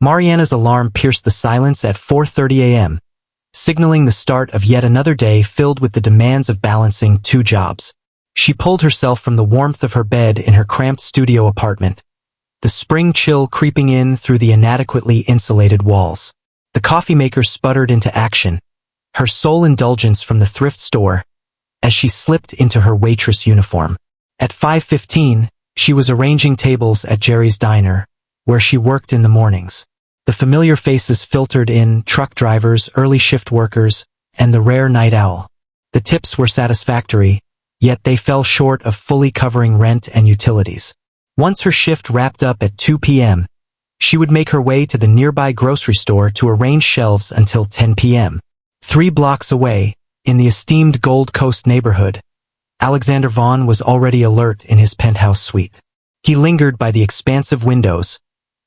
Mariana's alarm pierced the silence at 4:30 a.m., signaling the start of yet another day filled with the demands of balancing two jobs. She pulled herself from the warmth of her bed in her cramped studio apartment, the spring chill creeping in through the inadequately insulated walls. The coffee maker sputtered into action, her sole indulgence from the thrift store, as she slipped into her waitress uniform. At 5:15, she was arranging tables at Jerry's Diner, where she worked in the mornings. The familiar faces filtered in: truck drivers, early shift workers, and the rare night owl. The tips were satisfactory, yet they fell short of fully covering rent and utilities. Once her shift wrapped up at 2 p.m., she would make her way to the nearby grocery store to arrange shelves until 10 p.m. 3 blocks away, in the esteemed Gold Coast neighborhood, Alexander Vaughn was already alert in his penthouse suite. He lingered by the expansive windows,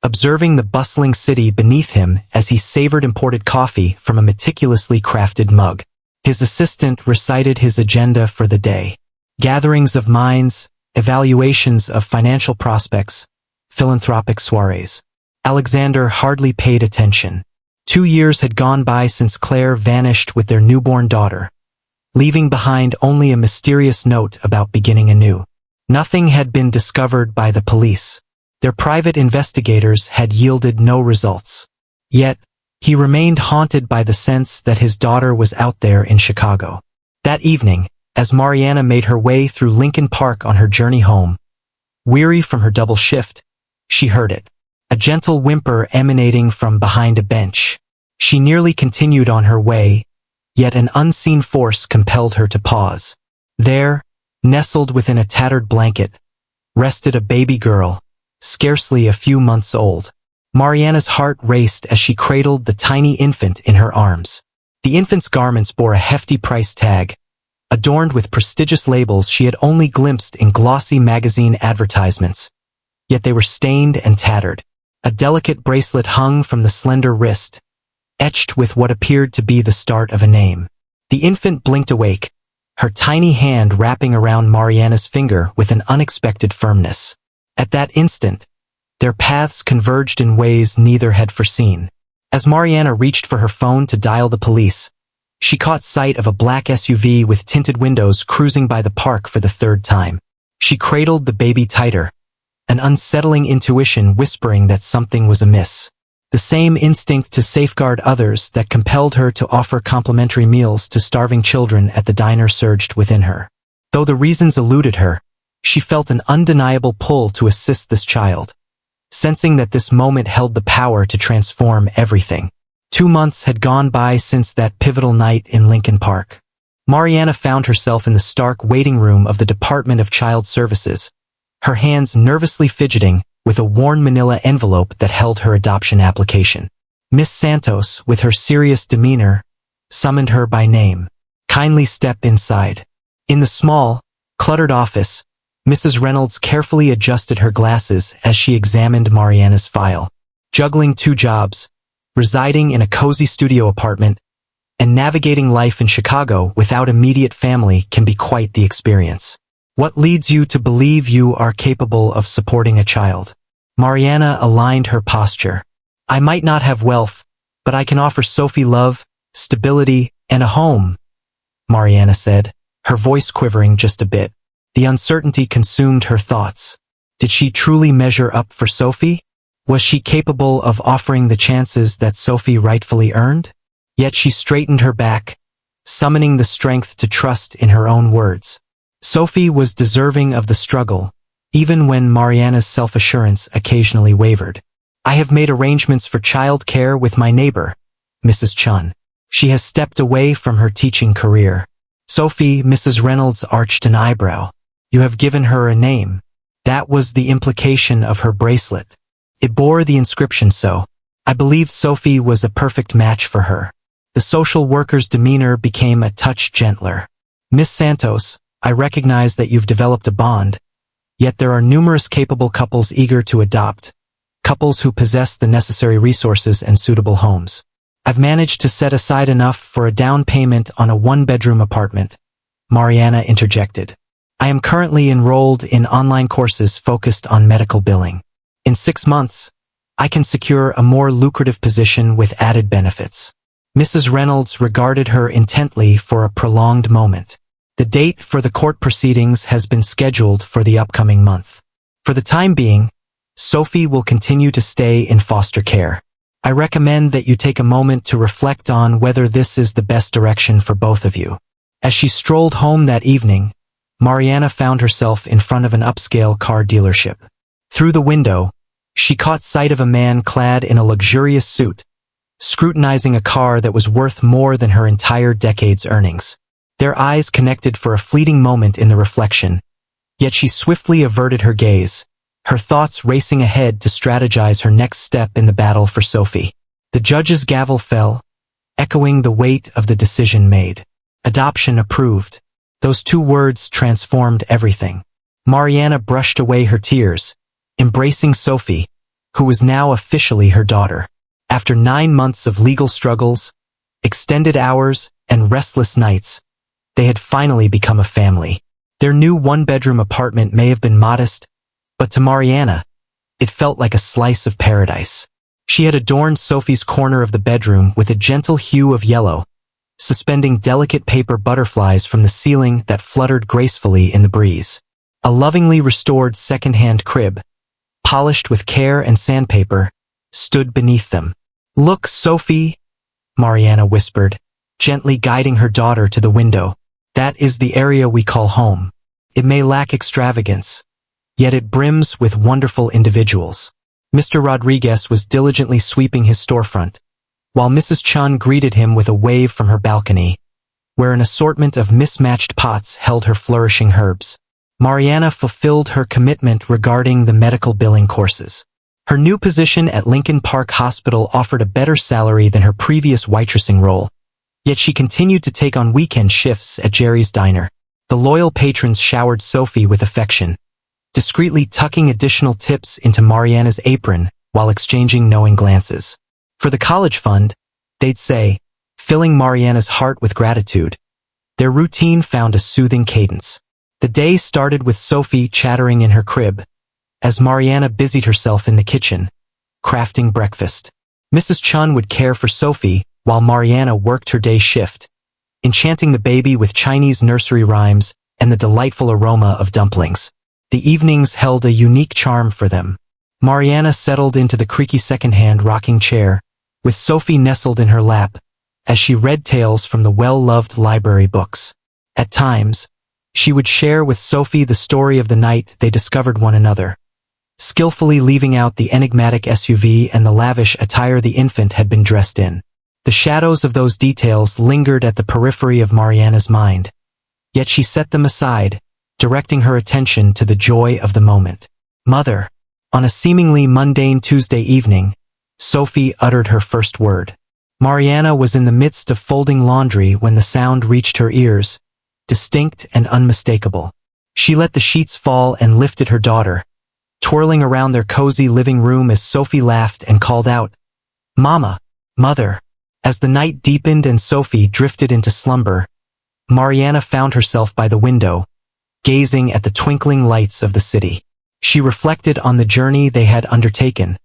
observing the bustling city beneath him as he savored imported coffee from a meticulously crafted mug. His assistant recited his agenda for the day: gatherings of minds, evaluations of financial prospects, philanthropic soirees. Alexander hardly paid attention. 2 years had gone by since Claire vanished with their newborn daughter, leaving behind only a mysterious note about beginning anew. Nothing had been discovered by the police. Their private investigators had yielded no results. Yet, he remained haunted by the sense that his daughter was out there in Chicago. That evening, as Mariana made her way through Lincoln Park on her journey home, weary from her double shift, she heard it. A gentle whimper emanating from behind a bench. She nearly continued on her way, yet an unseen force compelled her to pause. There, nestled within a tattered blanket, rested a baby girl, scarcely a few months old. Mariana's heart raced as she cradled the tiny infant in her arms. The infant's garments bore a hefty price tag, adorned with prestigious labels she had only glimpsed in glossy magazine advertisements. Yet they were stained and tattered. A delicate bracelet hung from the slender wrist, etched with what appeared to be the start of a name. The infant blinked awake, her tiny hand wrapping around Mariana's finger with an unexpected firmness. At that instant, their paths converged in ways neither had foreseen. As Mariana reached for her phone to dial the police, she caught sight of a black SUV with tinted windows cruising by the park for the third time. She cradled the baby tighter, an unsettling intuition whispering that something was amiss. The same instinct to safeguard others that compelled her to offer complimentary meals to starving children at the diner surged within her. Though the reasons eluded her, she felt an undeniable pull to assist this child, sensing that this moment held the power to transform everything. 2 months had gone by since that pivotal night in Lincoln Park. Mariana found herself in the stark waiting room of the Department of Child Services, her hands nervously fidgeting with a worn manila envelope that held her adoption application. Miss Santos, with her serious demeanor, summoned her by name. "Kindly step inside." In the small, cluttered office, Mrs. Reynolds carefully adjusted her glasses as she examined Mariana's file. Juggling 2 jobs, residing in a cozy studio apartment, and navigating life in Chicago without immediate family can be quite the experience. What leads you to believe you are capable of supporting a child? Mariana aligned her posture. "I might not have wealth, but I can offer Sophie love, stability, and a home," Mariana said, her voice quivering just a bit. The uncertainty consumed her thoughts. Did she truly measure up for Sophie? Was she capable of offering the chances that Sophie rightfully earned? Yet she straightened her back, summoning the strength to trust in her own words. Sophie was deserving of the struggle, even when Mariana's self-assurance occasionally wavered. "I have made arrangements for child care with my neighbor, Mrs. Chun. She has stepped away from her teaching career." Sophie, Mrs. Reynolds arched an eyebrow. "You have given her a name." That was the implication of her bracelet. It bore the inscription "So." I believed Sophie was a perfect match for her. The social worker's demeanor became a touch gentler. "Miss Santos, I recognize that you've developed a bond, yet there are numerous capable couples eager to adopt, couples who possess the necessary resources and suitable homes. I've managed to set aside enough for a down payment on a 1-bedroom apartment," Mariana interjected. "I am currently enrolled in online courses focused on medical billing. In 6 months, I can secure a more lucrative position with added benefits. Mrs. Reynolds regarded her intently for a prolonged moment. The date for the court proceedings has been scheduled for the upcoming month. For the time being, Sophie will continue to stay in foster care. I recommend that you take a moment to reflect on whether this is the best direction for both of you. As she strolled home that evening, Mariana found herself in front of an upscale car dealership. Through the window, she caught sight of a man clad in a luxurious suit, scrutinizing a car that was worth more than her entire decade's earnings. Their eyes connected for a fleeting moment in the reflection, yet she swiftly averted her gaze, her thoughts racing ahead to strategize her next step in the battle for Sophie. The judge's gavel fell, echoing the weight of the decision made. Adoption approved. Those two words transformed everything. Mariana brushed away her tears, embracing Sophie, who was now officially her daughter. After 9 months of legal struggles, extended hours, and restless nights, they had finally become a family. Their new one-bedroom apartment may have been modest, but to Mariana, it felt like a slice of paradise. She had adorned Sophie's corner of the bedroom with a gentle hue of yellow, suspending delicate paper butterflies from the ceiling that fluttered gracefully in the breeze. A lovingly restored second-hand crib, polished with care and sandpaper, stood beneath them. "Look, Sophie," Mariana whispered, gently guiding her daughter to the window. "That is the area we call home. It may lack extravagance, yet it brims with wonderful individuals." Mr. Rodriguez was diligently sweeping his storefront, while Mrs. Chun greeted him with a wave from her balcony, where an assortment of mismatched pots held her flourishing herbs. Mariana fulfilled her commitment regarding the medical billing courses. Her new position at Lincoln Park Hospital offered a better salary than her previous waitressing role, yet she continued to take on weekend shifts at Jerry's Diner. The loyal patrons showered Sophie with affection, discreetly tucking additional tips into Mariana's apron while exchanging knowing glances. For the college fund, they'd say, filling Mariana's heart with gratitude. Their routine found a soothing cadence. The day started with Sophie chattering in her crib, as Mariana busied herself in the kitchen, crafting breakfast. Mrs. Chun would care for Sophie while Mariana worked her day shift, enchanting the baby with Chinese nursery rhymes and the delightful aroma of dumplings. The evenings held a unique charm for them. Mariana settled into the creaky second-hand rocking chair, with Sophie nestled in her lap, as she read tales from the well-loved library books. At times, she would share with Sophie the story of the night they discovered one another, skillfully leaving out the enigmatic SUV and the lavish attire the infant had been dressed in. The shadows of those details lingered at the periphery of Mariana's mind, yet she set them aside, directing her attention to the joy of the moment. "Mother." On a seemingly mundane Tuesday evening, Sophie uttered her first word. Mariana was in the midst of folding laundry when the sound reached her ears, distinct and unmistakable. She let the sheets fall and lifted her daughter, twirling around their cozy living room as Sophie laughed and called out, "Mama, Mother." As the night deepened and Sophie drifted into slumber, Mariana found herself by the window, gazing at the twinkling lights of the city. She reflected on the journey they had undertaken,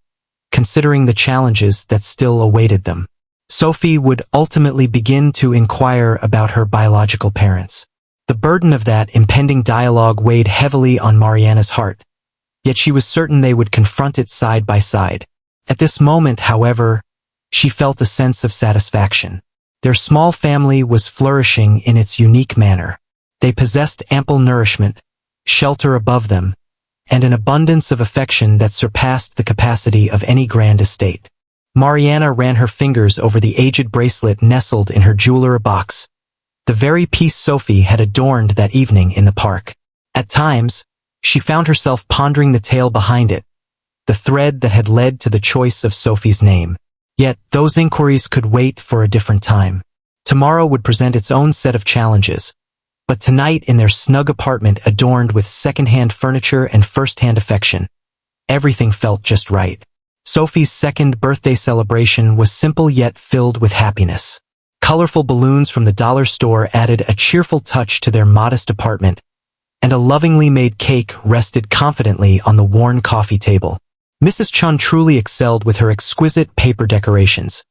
considering the challenges that still awaited them. Sophie would ultimately begin to inquire about her biological parents. The burden of that impending dialogue weighed heavily on Mariana's heart, yet she was certain they would confront it side by side. At this moment, however, she felt a sense of satisfaction. Their small family was flourishing in its unique manner. They possessed ample nourishment, shelter above them, and an abundance of affection that surpassed the capacity of any grand estate. Mariana ran her fingers over the aged bracelet nestled in her jewelry box, the very piece Sophie had adorned that evening in the park. At times, she found herself pondering the tale behind it, the thread that had led to the choice of Sophie's name. Yet, those inquiries could wait for a different time. Tomorrow would present its own set of challenges, but tonight in their snug apartment adorned with second-hand furniture and first-hand affection, everything felt just right. Sophie's second birthday celebration was simple yet filled with happiness. Colorful balloons from the dollar store added a cheerful touch to their modest apartment, and a lovingly made cake rested confidently on the worn coffee table. Mrs. Chun truly excelled with her exquisite paper decorations,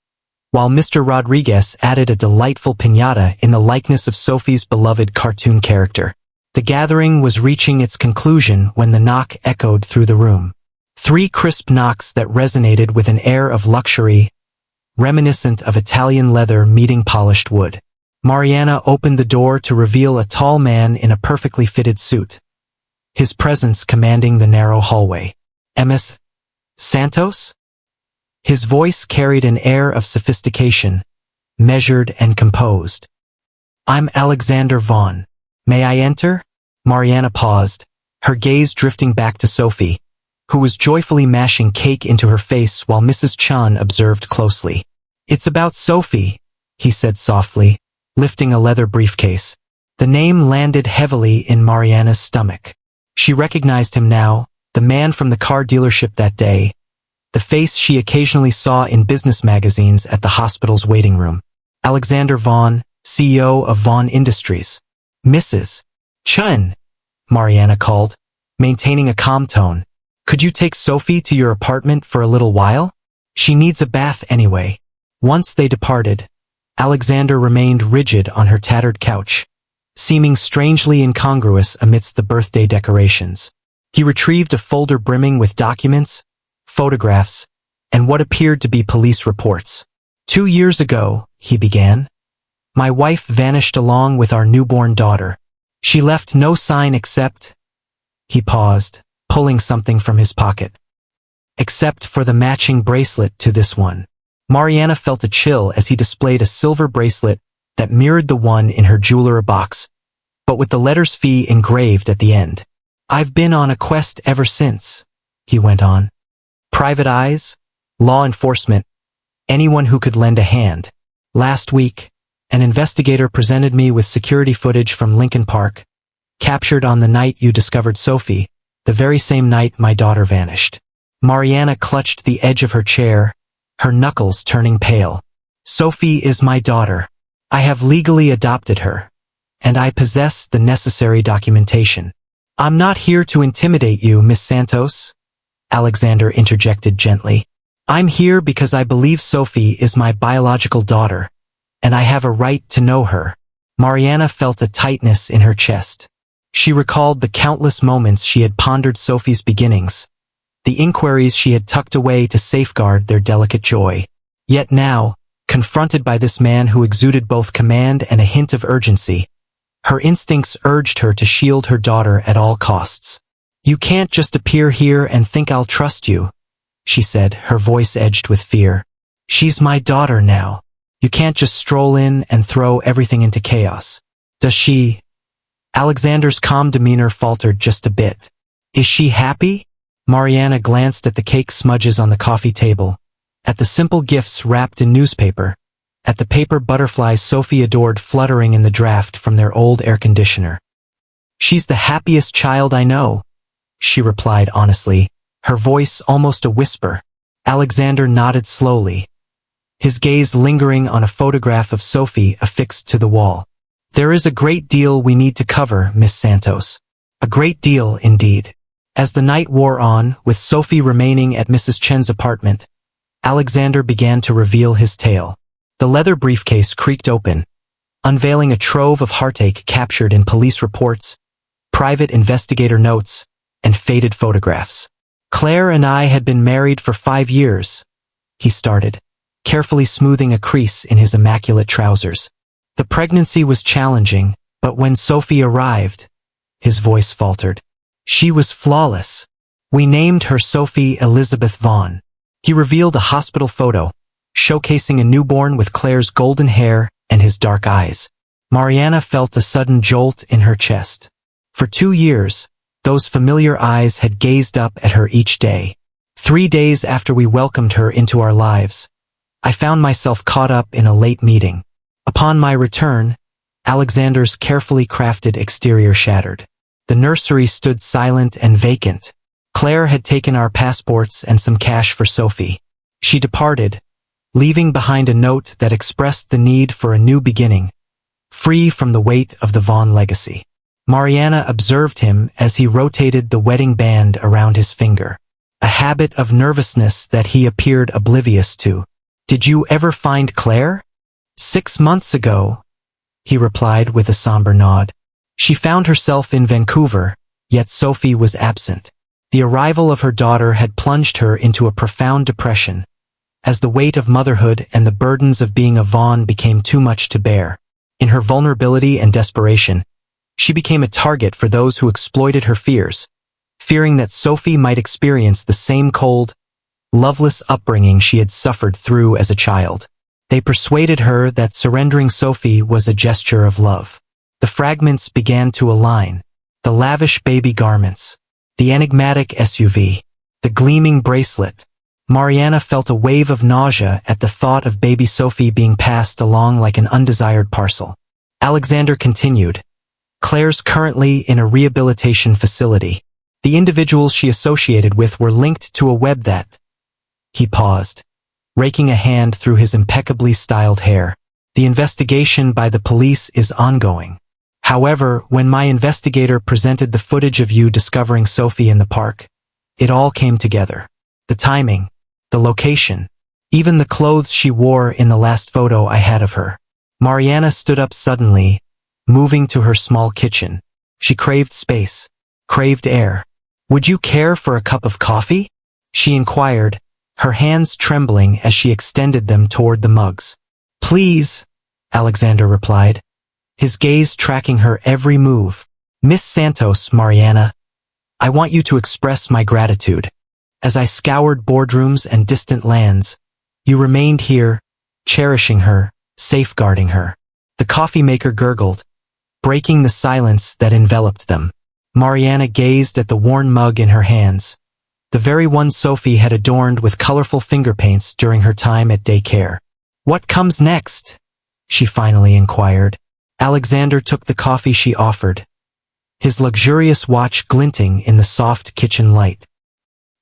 while Mr. Rodriguez added a delightful piñata in the likeness of Sophie's beloved cartoon character. The gathering was reaching its conclusion when the knock echoed through the room. 3 crisp knocks that resonated with an air of luxury, reminiscent of Italian leather meeting polished wood. Mariana opened the door to reveal a tall man in a perfectly fitted suit, his presence commanding the narrow hallway. "Ms. Santos?" His voice carried an air of sophistication, measured and composed. "I'm Alexander Vaughn. May I enter?" Mariana paused, her gaze drifting back to Sophie, who was joyfully mashing cake into her face while Mrs. Chun observed closely. "It's about Sophie," he said softly, lifting a leather briefcase. The name landed heavily in Mariana's stomach. She recognized him now, the man from the car dealership that day, the face she occasionally saw in business magazines at the hospital's waiting room. Alexander Vaughn, CEO of Vaughn Industries. "Mrs. Chun," Mariana called, maintaining a calm tone. "Could you take Sophie to your apartment for a little while? She needs a bath anyway." Once they departed, Alexander remained rigid on her tattered couch, seeming strangely incongruous amidst the birthday decorations. He retrieved a folder brimming with documents, photographs, and what appeared to be police reports. "2 years ago," he began, "my wife vanished along with our newborn daughter. She left no sign except—" He paused, pulling something from his pocket. "Except for the matching bracelet to this one." Mariana felt a chill as he displayed a silver bracelet that mirrored the one in her jeweler box, but with the letters Fee engraved at the end. "I've been on a quest ever since," he went on. "Private eyes, law enforcement, anyone who could lend a hand. Last week, an investigator presented me with security footage from Lincoln Park, captured on the night you discovered Sophie, the very same night my daughter vanished." Mariana clutched the edge of her chair, her knuckles turning pale. "Sophie is my daughter. I have legally adopted her, and I possess the necessary documentation." "I'm not here to intimidate you, Miss Santos," Alexander interjected gently. "I'm here because I believe Sophie is my biological daughter, and I have a right to know her." Mariana felt a tightness in her chest. She recalled the countless moments she had pondered Sophie's beginnings, the inquiries she had tucked away to safeguard their delicate joy. Yet now, confronted by this man who exuded both command and a hint of urgency, her instincts urged her to shield her daughter at all costs. "You can't just appear here and think I'll trust you," she said, her voice edged with fear. "She's my daughter now. You can't just stroll in and throw everything into chaos." "Does she—" Alexander's calm demeanor faltered just a bit. "Is she happy?" Mariana glanced at the cake smudges on the coffee table, at the simple gifts wrapped in newspaper, at the paper butterflies Sophie adored fluttering in the draft from their old air conditioner. "She's the happiest child I know," she replied honestly, her voice almost a whisper. Alexander nodded slowly, his gaze lingering on a photograph of Sophie affixed to the wall. "There is a great deal we need to cover, Miss Santos. A great deal, indeed." As the night wore on, with Sophie remaining at Mrs. Chen's apartment, Alexander began to reveal his tale. The leather briefcase creaked open, unveiling a trove of heartache captured in police reports, private investigator notes, and faded photographs. "Claire and I had been married for 5 years, he started, carefully smoothing a crease in his immaculate trousers. "The pregnancy was challenging, but when Sophie arrived," his voice faltered, "she was flawless. We named her Sophie Elizabeth Vaughn." He revealed a hospital photo, showcasing a newborn with Claire's golden hair and his dark eyes. Mariana felt a sudden jolt in her chest. For 2 years, those familiar eyes had gazed up at her each day. 3 days after we welcomed her into our lives, I found myself caught up in a late meeting. Upon my return, Alexander's carefully crafted exterior shattered. The nursery stood silent and vacant. Claire had taken our passports and some cash for Sophie. She departed, leaving behind a note that expressed the need for a new beginning, free from the weight of the Vaughn legacy. Mariana observed him as he rotated the wedding band around his finger. a habit of nervousness that he appeared oblivious to. "Did you ever find Claire?" "6 months ago," he replied with a somber nod. She found herself in Vancouver, yet Sophie was absent. The arrival of her daughter had plunged her into a profound depression, as the weight of motherhood and the burdens of being a Vaughn became too much to bear. In her vulnerability and desperation, she became a target for those who exploited her fears, fearing that Sophie might experience the same cold, loveless upbringing she had suffered through as a child. They persuaded her that surrendering Sophie was a gesture of love. The fragments began to align. The lavish baby garments, the enigmatic SUV, the gleaming bracelet. Mariana felt a wave of nausea at the thought of baby Sophie being passed along like an undesired parcel. Alexander continued, "Claire's currently in a rehabilitation facility. The individuals she associated with were linked to a web that—" He paused, raking a hand through his impeccably styled hair. "The investigation by the police is ongoing. However, when my investigator presented the footage of you discovering Sophie in the park, it all came together. The timing, the location, even the clothes she wore in the last photo I had of her." Mariana stood up suddenly, moving to her small kitchen. She craved space, craved air. "Would you care for a cup of coffee?" she inquired, her hands trembling as she extended them toward the mugs. "Please," Alexander replied, his gaze tracking her every move. "Miss Santos, Mariana, I want you to express my gratitude. As I scoured boardrooms and distant lands, you remained here, cherishing her, safeguarding her." The coffee maker gurgled, breaking the silence that enveloped them. Mariana gazed at the worn mug in her hands, the very one Sophie had adorned with colorful finger paints during her time at daycare. "What comes next?" she finally inquired. Alexander took the coffee she offered, his luxurious watch glinting in the soft kitchen light.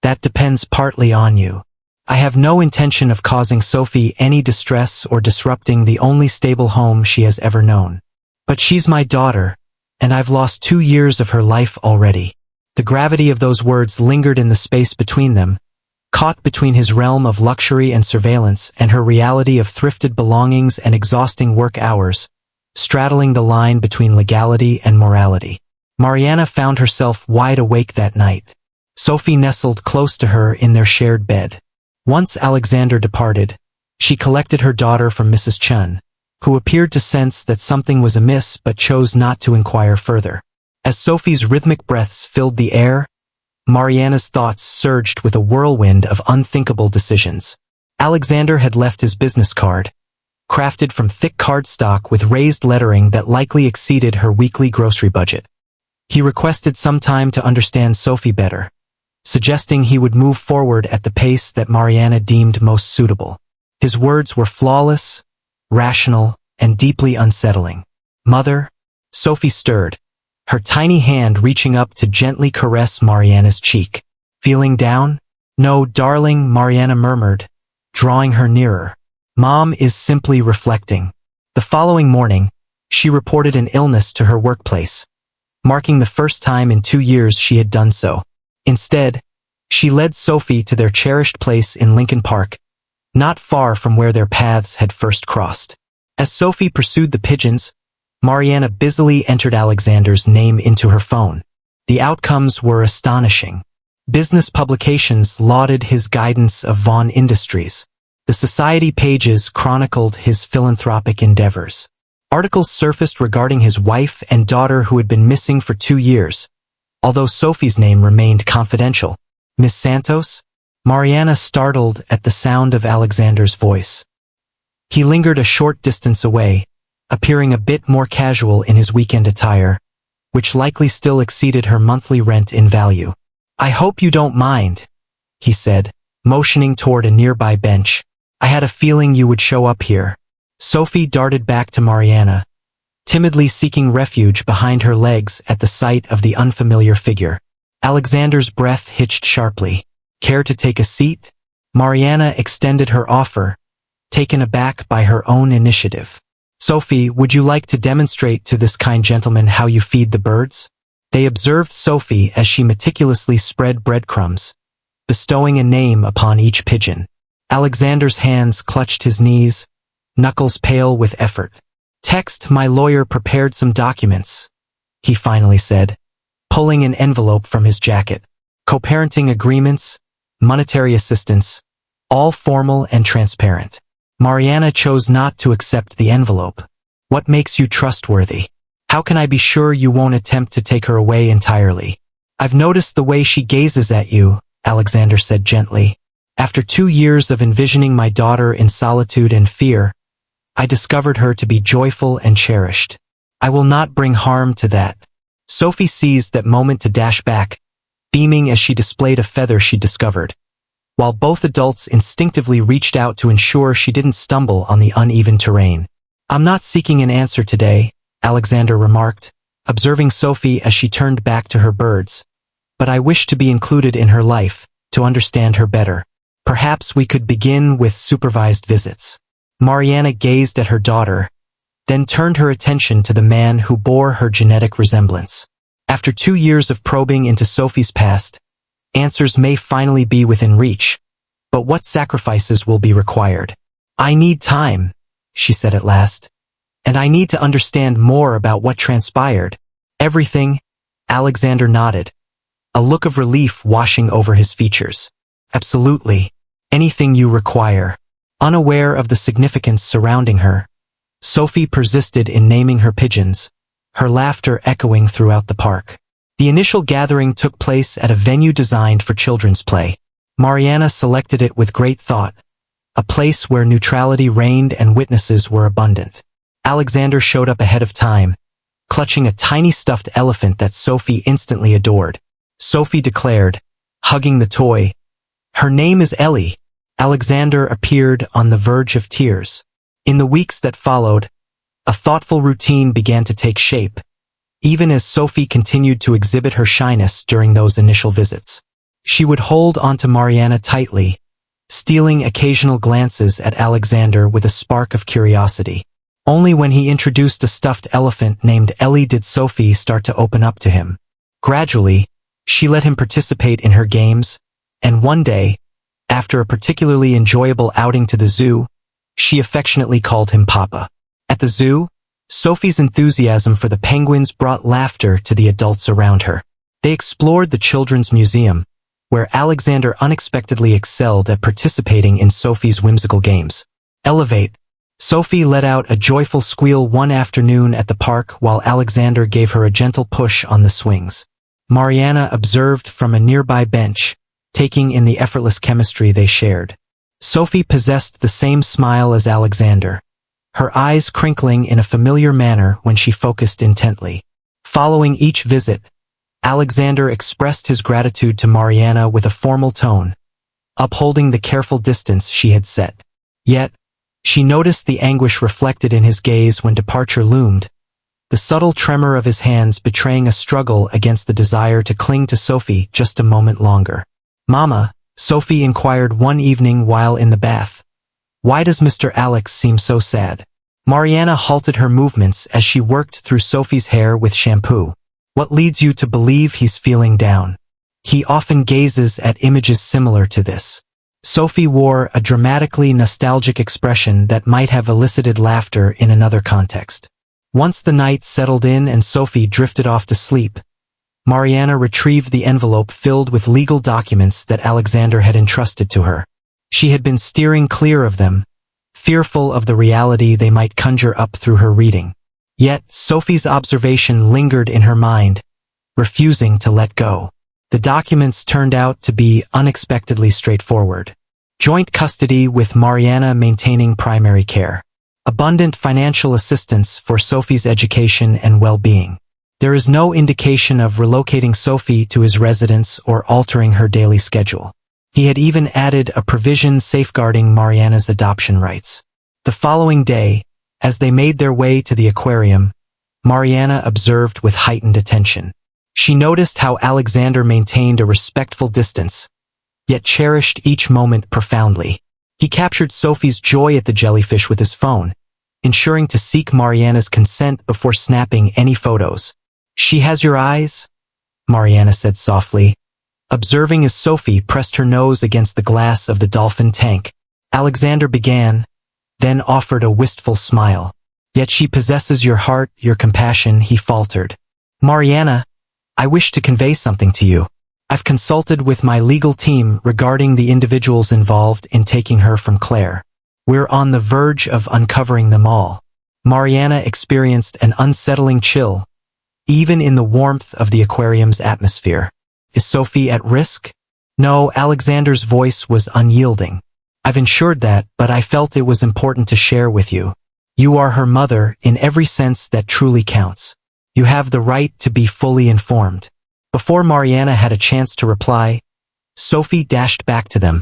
"That depends partly on you. I have no intention of causing Sophie any distress or disrupting the only stable home she has ever known. But she's my daughter, and I've lost 2 years of her life already." The gravity of those words lingered in the space between them, caught between his realm of luxury and surveillance and her reality of thrifted belongings and exhausting work hours, straddling the line between legality and morality. Mariana found herself wide awake that night. Sophie nestled close to her in their shared bed. Once Alexander departed, she collected her daughter from Mrs. Chun, who appeared to sense that something was amiss but chose not to inquire further. As Sophie's rhythmic breaths filled the air, Mariana's thoughts surged with a whirlwind of unthinkable decisions. Alexander had left his business card, crafted from thick cardstock with raised lettering that likely exceeded her weekly grocery budget. He requested some time to understand Sophie better, suggesting he would move forward at the pace that Mariana deemed most suitable. His words were flawless, rational, and deeply unsettling. "Mother?" Sophie stirred, her tiny hand reaching up to gently caress Mariana's cheek. "Feeling down?" "No, darling," Mariana murmured, drawing her nearer. "Mom is simply reflecting." The following morning, she reported an illness to her workplace, marking the first time in 2 years she had done so. Instead, she led Sophie to their cherished place in Lincoln Park, not far from where their paths had first crossed. As Sophie pursued the pigeons, Mariana busily entered Alexander's name into her phone. The outcomes were astonishing. Business publications lauded his guidance of Vaughn Industries. The society pages chronicled his philanthropic endeavors. Articles surfaced regarding his wife and daughter who had been missing for 2 years, although Sophie's name remained confidential. "Miss Santos?" Mariana startled at the sound of Alexander's voice. He lingered a short distance away, appearing a bit more casual in his weekend attire, which likely still exceeded her monthly rent in value. "I hope you don't mind," he said, motioning toward a nearby bench. "I had a feeling you would show up here." Sophie darted back to Mariana, timidly seeking refuge behind her legs at the sight of the unfamiliar figure. Alexander's breath hitched sharply. "Care to take a seat?" Mariana extended her offer, taken aback by her own initiative. "Sophie, would you like to demonstrate to this kind gentleman how you feed the birds?" They observed Sophie as she meticulously spread breadcrumbs, bestowing a name upon each pigeon. Alexander's hands clutched his knees, knuckles pale with effort. "Text, my lawyer prepared some documents," he finally said, pulling an envelope from his jacket. "Co-parenting agreements, monetary assistance, all formal and transparent." Mariana chose not to accept the envelope. "What makes you trustworthy? How can I be sure you won't attempt to take her away entirely?" "I've noticed the way she gazes at you," Alexander said gently. "After 2 years of envisioning my daughter in solitude and fear, I discovered her to be joyful and cherished. I will not bring harm to that." Sophie seized that moment to dash back, beaming as she displayed a feather she discovered, while both adults instinctively reached out to ensure she didn't stumble on the uneven terrain. "I'm not seeking an answer today," Alexander remarked, observing Sophie as she turned back to her birds. "But I wish to be included in her life, to understand her better. Perhaps we could begin with supervised visits." Mariana gazed at her daughter, then turned her attention to the man who bore her genetic resemblance. After 2 years of probing into Sophie's past, answers may finally be within reach. But what sacrifices will be required? "I need time," she said at last. "And I need to understand more about what transpired." "Everything," Alexander nodded, a look of relief washing over his features. "Absolutely. Anything you require." Unaware of the significance surrounding her, Sophie persisted in naming her pigeons, her laughter echoing throughout the park. The initial gathering took place at a venue designed for children's play. Mariana selected it with great thought, a place where neutrality reigned and witnesses were abundant. Alexander showed up ahead of time, clutching a tiny stuffed elephant that Sophie instantly adored. Sophie declared, hugging the toy, "Her name is Ellie." Alexander appeared on the verge of tears. In the weeks that followed, a thoughtful routine began to take shape, even as Sophie continued to exhibit her shyness during those initial visits. She would hold onto Mariana tightly, stealing occasional glances at Alexander with a spark of curiosity. Only when he introduced a stuffed elephant named Ellie did Sophie start to open up to him. Gradually, she let him participate in her games, and one day, after a particularly enjoyable outing to the zoo, she affectionately called him Papa. At the zoo, Sophie's enthusiasm for the penguins brought laughter to the adults around her. They explored the children's museum, where Alexander unexpectedly excelled at participating in Sophie's whimsical games. "Elevate." Sophie let out a joyful squeal one afternoon at the park while Alexander gave her a gentle push on the swings. Mariana observed from a nearby bench, taking in the effortless chemistry they shared. Sophie possessed the same smile as Alexander, her eyes crinkling in a familiar manner when she focused intently. Following each visit, Alexander expressed his gratitude to Mariana with a formal tone, upholding the careful distance she had set. Yet, she noticed the anguish reflected in his gaze when departure loomed, the subtle tremor of his hands betraying a struggle against the desire to cling to Sophie just a moment longer. "Mama," Sophie inquired one evening while in the bath, "why does Mr. Alex seem so sad?" Mariana halted her movements as she worked through Sophie's hair with shampoo. "What leads you to believe he's feeling down? He often gazes at images similar to this." Sophie wore a dramatically nostalgic expression that might have elicited laughter in another context. Once the night settled in and Sophie drifted off to sleep, Mariana retrieved the envelope filled with legal documents that Alexander had entrusted to her. She had been steering clear of them, fearful of the reality they might conjure up through her reading. Yet Sophie's observation lingered in her mind, refusing to let go. The documents turned out to be unexpectedly straightforward. Joint custody with Mariana maintaining primary care. Abundant financial assistance for Sophie's education and well-being. There is no indication of relocating Sophie to his residence or altering her daily schedule. He had even added a provision safeguarding Mariana's adoption rights. The following day, as they made their way to the aquarium, Mariana observed with heightened attention. She noticed how Alexander maintained a respectful distance, yet cherished each moment profoundly. He captured Sophie's joy at the jellyfish with his phone, ensuring to seek Mariana's consent before snapping any photos. "She has your eyes?" Mariana said softly, Observing as Sophie pressed her nose against the glass of the dolphin tank, Alexander began, then offered a wistful smile. Yet she possesses your heart, your compassion, he faltered. Mariana, I wish to convey something to you. I've consulted with my legal team regarding the individuals involved in taking her from Claire. We're on the verge of uncovering them all. Mariana experienced an unsettling chill, even in the warmth of the aquarium's atmosphere. Is Sophie at risk? No, Alexander's voice was unyielding. I've ensured that, but I felt it was important to share with you. You are her mother in every sense that truly counts. You have the right to be fully informed. Before Mariana had a chance to reply, Sophie dashed back to them,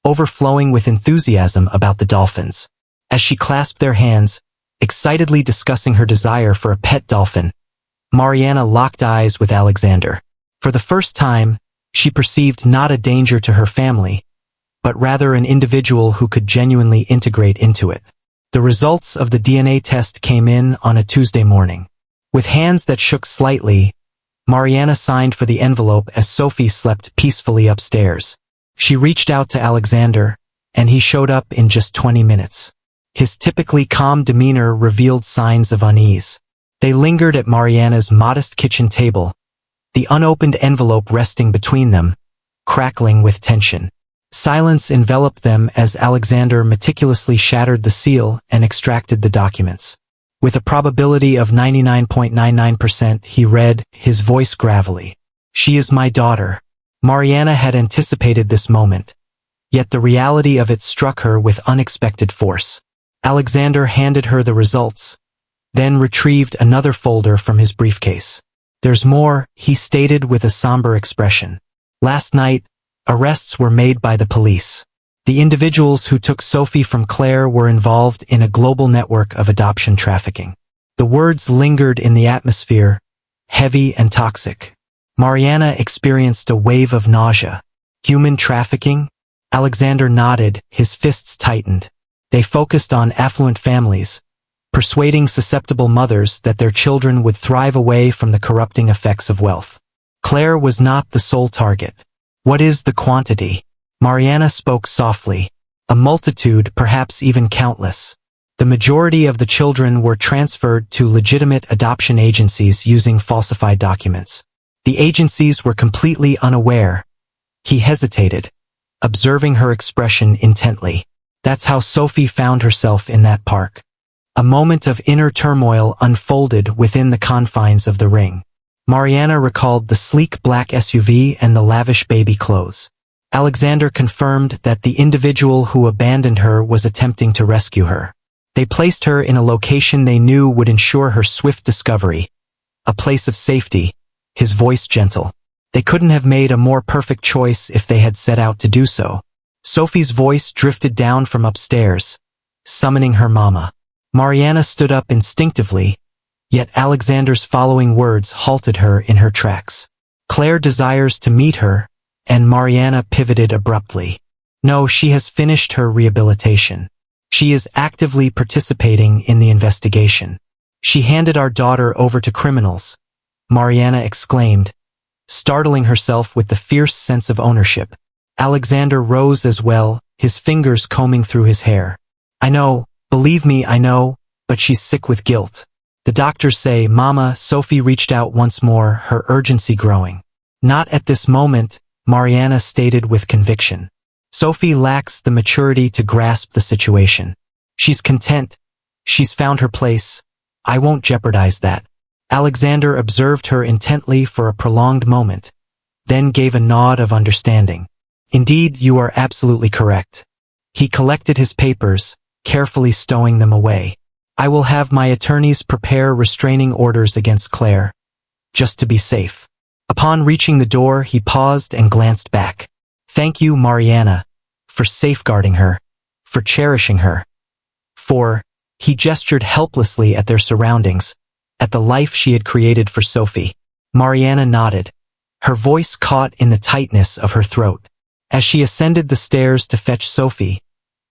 overflowing with enthusiasm about the dolphins. As she clasped their hands, excitedly discussing her desire for a pet dolphin, Mariana locked eyes with Alexander. For the first time, she perceived not a danger to her family, but rather an individual who could genuinely integrate into it. The results of the DNA test came in on a Tuesday morning. With hands that shook slightly, Mariana signed for the envelope as Sophie slept peacefully upstairs. She reached out to Alexander, and he showed up in just 20 minutes. His typically calm demeanor revealed signs of unease. They lingered at Mariana's modest kitchen table, the unopened envelope resting between them, crackling with tension. Silence enveloped them as Alexander meticulously shattered the seal and extracted the documents. With a probability of 99.99%, he read, his voice gravelly. She is my daughter. Mariana had anticipated this moment, yet the reality of it struck her with unexpected force. Alexander handed her the results, then retrieved another folder from his briefcase. There's more, he stated with a somber expression. Last night, arrests were made by the police. The individuals who took Sophie from Claire were involved in a global network of adoption trafficking. The words lingered in the atmosphere, heavy and toxic. Mariana experienced a wave of nausea. Human trafficking? Alexander nodded, his fists tightened. They focused on affluent families, persuading susceptible mothers that their children would thrive away from the corrupting effects of wealth. Claire was not the sole target. What is the quantity? Mariana spoke softly. A multitude, perhaps even countless. The majority of the children were transferred to legitimate adoption agencies using falsified documents. The agencies were completely unaware. He hesitated, observing her expression intently. That's how Sophie found herself in that park. A moment of inner turmoil unfolded within the confines of the ring. Mariana recalled the sleek black SUV and the lavish baby clothes. Alexander confirmed that the individual who abandoned her was attempting to rescue her. They placed her in a location they knew would ensure her swift discovery. A place of safety, his voice gentle. They couldn't have made a more perfect choice if they had set out to do so. Sophie's voice drifted down from upstairs, summoning her mama. Mariana stood up instinctively, yet Alexander's following words halted her in her tracks. Claire desires to meet her, and Mariana pivoted abruptly. No, she has finished her rehabilitation. She is actively participating in the investigation. She handed our daughter over to criminals, Mariana exclaimed, startling herself with the fierce sense of ownership. Alexander rose as well, his fingers combing through his hair. I know, believe me, I know, but she's sick with guilt. The doctors say, Mama. Sophie reached out once more, her urgency growing. Not at this moment, Mariana stated with conviction. Sophie lacks the maturity to grasp the situation. She's content. She's found her place. I won't jeopardize that. Alexander observed her intently for a prolonged moment, then gave a nod of understanding. Indeed, you are absolutely correct. He collected his papers, carefully stowing them away. I will have my attorneys prepare restraining orders against Claire, just to be safe. Upon reaching the door, he paused and glanced back. Thank you, Mariana, for safeguarding her, for cherishing her, he gestured helplessly at their surroundings, at the life she had created for Sophie. Mariana nodded, her voice caught in the tightness of her throat. As she ascended the stairs to fetch Sophie,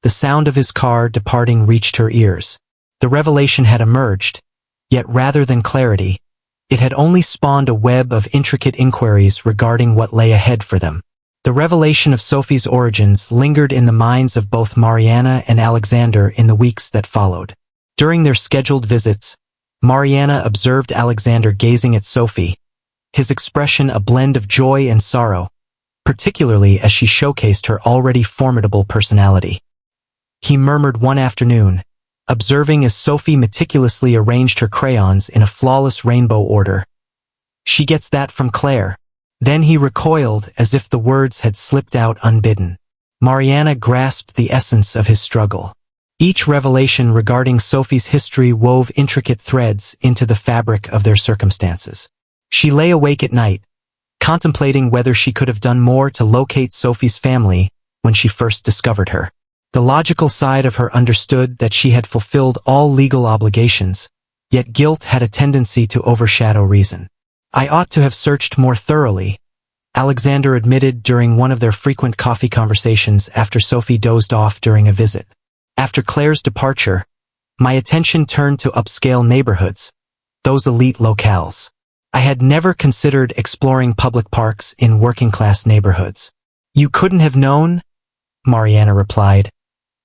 the sound of his car departing reached her ears. The revelation had emerged, yet rather than clarity, it had only spawned a web of intricate inquiries regarding what lay ahead for them. The revelation of Sophie's origins lingered in the minds of both Mariana and Alexander in the weeks that followed. During their scheduled visits, Mariana observed Alexander gazing at Sophie, his expression a blend of joy and sorrow, particularly as she showcased her already formidable personality. He murmured one afternoon, observing as Sophie meticulously arranged her crayons in a flawless rainbow order. "She gets that from Claire." Then he recoiled as if the words had slipped out unbidden. Mariana grasped the essence of his struggle. Each revelation regarding Sophie's history wove intricate threads into the fabric of their circumstances. She lay awake at night, contemplating whether she could have done more to locate Sophie's family when she first discovered her. The logical side of her understood that she had fulfilled all legal obligations, yet guilt had a tendency to overshadow reason. "I ought to have searched more thoroughly," Alexander admitted during one of their frequent coffee conversations after Sophie dozed off during a visit. "After Claire's departure, my attention turned to upscale neighborhoods, those elite locales. I had never considered exploring public parks in working-class neighborhoods." "You couldn't have known?" Mariana replied,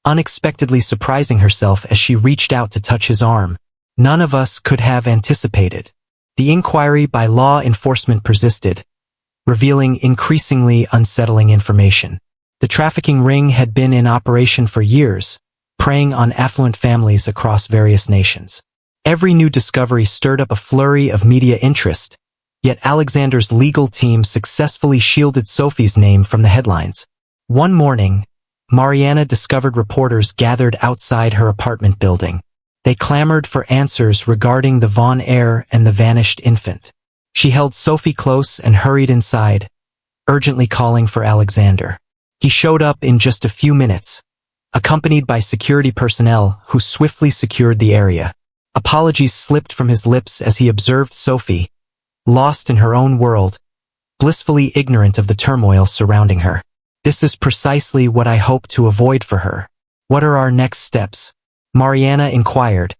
unexpectedly surprising herself as she reached out to touch his arm. "None of us could have anticipated." The inquiry by law enforcement persisted, revealing increasingly unsettling information. The trafficking ring had been in operation for years, preying on affluent families across various nations. Every new discovery stirred up a flurry of media interest, yet Alexander's legal team successfully shielded Sophie's name from the headlines. One morning, Mariana discovered reporters gathered outside her apartment building. They clamored for answers regarding the Von heir and the vanished infant. She held Sophie close and hurried inside, urgently calling for Alexander. He showed up in just a few minutes, accompanied by security personnel who swiftly secured the area. Apologies slipped from his lips as he observed Sophie, lost in her own world, blissfully ignorant of the turmoil surrounding her. "This is precisely what I hope to avoid for her. What are our next steps?" Mariana inquired,